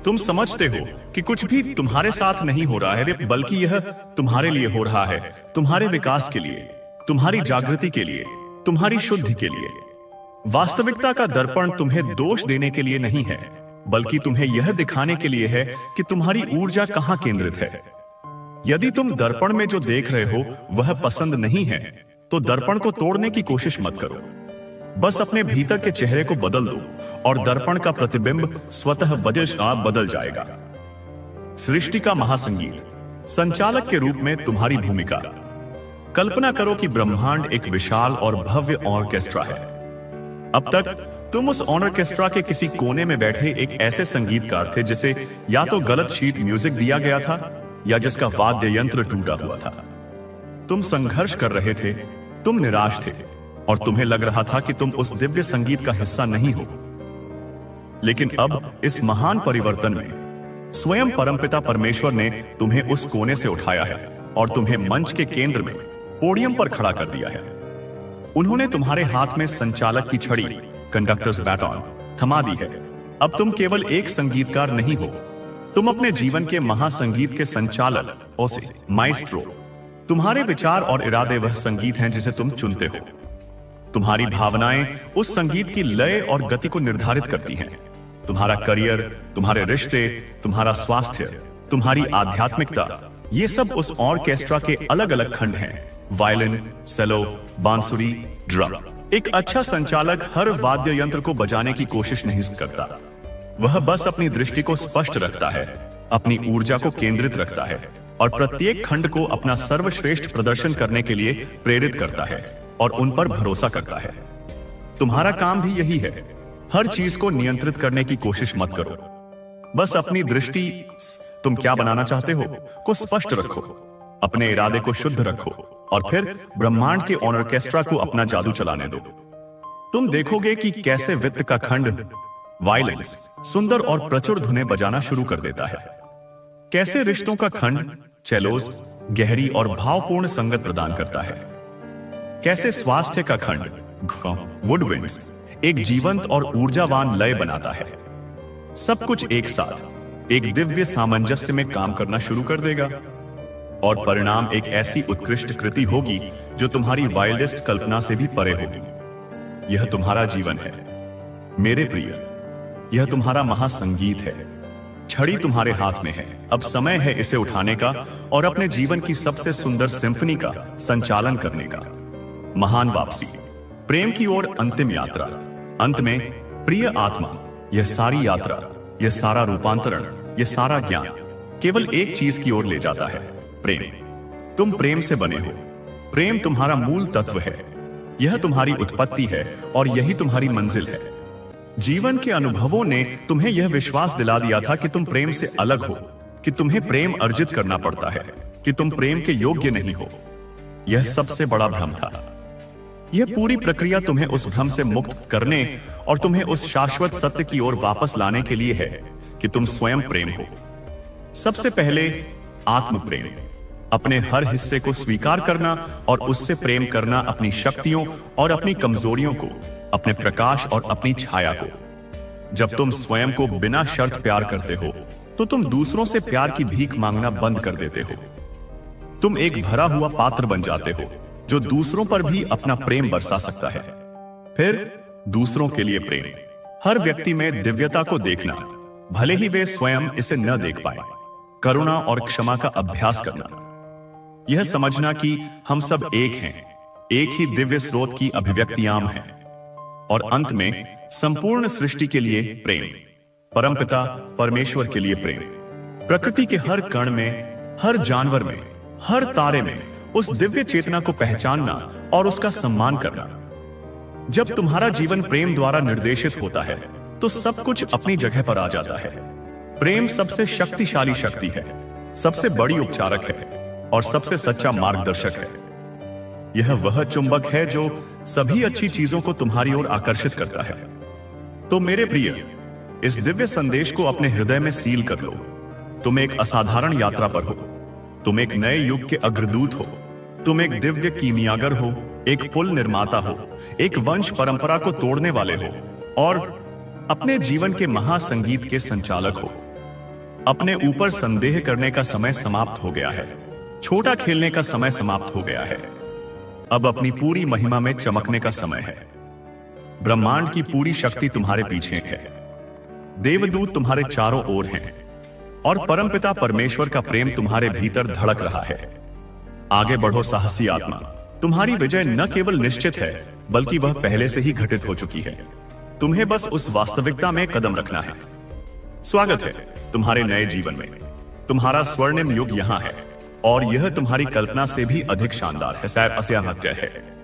A: तुम समझते हो कि कुछ भी तुम्हारे साथ नहीं हो रहा है, बल्कि यह तुम्हारे लिए हो रहा है, तुम्हारे विकास के लिए, तुम्हारी जागृति के लिए, तुम्हारी शुद्धि के लिए। वास्तविकता का दर्पण तुम्हें दोष देने के लिए नहीं है, बल्कि तुम्हें यह दिखाने के लिए है कि तुम्हारी ऊर्जा कहां केंद्रित है। यदि तुम दर्पण में जो देख रहे हो वह पसंद नहीं है, तो दर्पण को तोड़ने की कोशिश मत करो। बस अपने भीतर के चेहरे को बदल दो और दर्पण का प्रतिबिंब स्वतः बदल जाएगा। सृष्टि का महासंगीत संचालक के रूप में तुम्हारी भूमिका। कल्पना करो कि ब्रह्मांड एक विशाल और भव्य ऑर्केस्ट्रा है। अब तक तुम उस ऑर्केस्ट्रा के किसी कोने में बैठे एक ऐसे संगीतकार थे जिसे या तो गलत शीट म्यूजिक दिया गया था या जिसका वाद्य यंत्र टूटा हुआ था। तुम संघर्ष कर रहे थे, तुम निराश थे और तुम्हें लग रहा था कि तुम उस दिव्य संगीत का हिस्सा नहीं हो। लेकिन अब इस महान परिवर्तन में स्वयं परमपिता परमेश्वर ने तुम्हें उस कोने से उठाया है और तुम्हें मंच के केंद्र में पोडियम पर खड़ा कर दिया है। उन्होंने तुम्हारे हाथ में संचालक की छड़ी, कंडक्टर्स बैटन, थमा दी है। अब तुम केवल एक संगीतकार नहीं हो, तुम अपने जीवन के महासंगीत के संचालक ओसे माइस्ट्रो। तुम्हारे विचार और इरादे वह संगीत हैं जिसे तुम चुनते हो। तुम्हारी भावनाएं उस संगीत की लय और गति को निर्धारित करती हैं। तुम्हारा करियर, तुम्हारे रिश्ते, तुम्हारा स्वास्थ्य, तुम्हारी आध्यात्मिकता, ये सब उस ऑर्केस्ट्रा के अलग अलग खंड हैं। वायलिन, सेलो, बांसुरी, ड्रम। एक अच्छा संचालक हर वाद्य यंत्र को बजाने की कोशिश नहीं करता। वह बस अपनी दृष्टि को स्पष्ट रखता है, अपनी ऊर्जा को केंद्रित रखता है और प्रत्येक खंड को अपना सर्वश्रेष्ठ प्रदर्शन करने के लिए प्रेरित करता है और उन पर भरोसा करता है। तुम्हारा काम भी यही है। हर चीज को नियंत्रित करने की कोशिश मत करो। बस अपनी दृष्टि, तुम क्या बनाना चाहते हो, को स्पष्ट रखो, अपने इरादे को शुद्ध रखो और फिर ब्रह्मांड के ऑर्केस्ट्रा को अपना जादू चलाने दो। तुम देखोगे कि कैसे वित्त का खंड वायलिन सुंदर और प्रचुर धुनें बजाना शुरू कर देता है, कैसे रिश्तों का खंड चेलोस गहरी और भावपूर्ण संगत प्रदान करता है, कैसे स्वास्थ्य का खंड वुडविंड्स एक जीवंत और ऊर्जावान लय बनाता है। सब कुछ एक साथ एक दिव्य सामंजस्य में काम करना शुरू कर देगा और परिणाम एक ऐसी उत्कृष्ट कृति होगी जो तुम्हारी वाइल्डेस्ट कल्पना से भी परे होगी। यह तुम्हारा जीवन है मेरे प्रिय, यह तुम्हारा महासंगीत है। छड़ी तुम्हारे हाथ में है। अब समय है इसे उठाने का और अपने जीवन की सबसे सुंदर सिम्फनी का संचालन करने का। महान वापसी, प्रेम की ओर अंतिम यात्रा। अंत में प्रिय आत्मा, यह सारी यात्रा, यह सारा रूपांतरण, यह सारा ज्ञान केवल एक चीज की ओर ले जाता है, प्रेम। तुम प्रेम से बने हो। प्रेम तुम्हारा मूल तत्व है। यह तुम्हारी उत्पत्ति है और यही तुम्हारी मंजिल है। जीवन के अनुभवों ने तुम्हें यह विश्वास दिला दिया था कि तुम प्रेम से अलग हो, कि तुम्हें प्रेम अर्जित करना पड़ता है, कि तुम प्रेम के योग्य नहीं हो। यह सबसे बड़ा भ्रम था। यह पूरी प्रक्रिया तुम्हें उस भ्रम से मुक्त करने और तुम्हें उस शाश्वत सत्य की ओर वापस लाने के लिए है कि तुम स्वयं प्रेम हो। सबसे पहले आत्म प्रेम, अपने हर हिस्से को स्वीकार करना और उससे प्रेम करना, अपनी शक्तियों और अपनी कमजोरियों को, अपने प्रकाश और अपनी छाया को। जब तुम स्वयं को बिना शर्त प्यार करते हो तो तुम दूसरों से प्यार की भीख मांगना बंद कर देते हो। तुम एक भरा हुआ पात्र बन जाते हो जो दूसरों पर भी अपना प्रेम बरसा सकता है। फिर दूसरों के लिए प्रेम, हर व्यक्ति में दिव्यता को देखना, भले ही वे स्वयं इसे न देख पाए। करुणा और क्षमा का अभ्यास करना, यह समझना कि हम सब एक हैं, एक ही दिव्य स्रोत की अभिव्यक्तियां हैं। और अंत में संपूर्ण सृष्टि के लिए प्रेम, परमपिता परमेश्वर के लिए प्रेम, प्रकृति के हर कण में, हर जानवर में, हर तारे में उस दिव्य चेतना को पहचानना और उसका सम्मान करना। जब तुम्हारा जीवन प्रेम द्वारा निर्देशित होता है तो सब कुछ अपनी जगह पर आ जाता है। प्रेम सबसे शक्तिशाली शक्ति है, सबसे बड़ी उपचारक है और सबसे सच्चा मार्गदर्शक है। यह वह चुंबक है जो सभी अच्छी चीजों को तुम्हारी ओर आकर्षित करता है। तो मेरे प्रिय, इस दिव्य संदेश को अपने हृदय में सील कर लो। तुम एक असाधारण यात्रा पर हो। तुम एक नए युग के अग्रदूत हो। तुम एक दिव्य कीमियागर हो, एक पुल निर्माता हो, एक वंश परंपरा को तोड़ने वाले हो और अपने जीवन के महासंगीत के संचालक हो। अपने ऊपर संदेह करने का समय समाप्त हो गया है। छोटा खेलने का समय समाप्त हो गया है। अब अपनी पूरी महिमा में चमकने का समय है। ब्रह्मांड की पूरी शक्ति तुम्हारे पीछे है। देवदूत तुम्हारे चारों ओर हैं और परमपिता परमेश्वर का प्रेम तुम्हारे भीतर धड़क रहा है। आगे बढ़ो साहसी आत्मा, तुम्हारी विजय न केवल निश्चित है बल्कि वह पहले से ही घटित हो चुकी है। तुम्हें बस उस वास्तविकता में कदम रखना है। स्वागत है तुम्हारे नए जीवन में। तुम्हारा स्वर्णिम युग यहाँ है और यह तुम्हारी कल्पना से भी अधिक शानदार है। शायद असे है।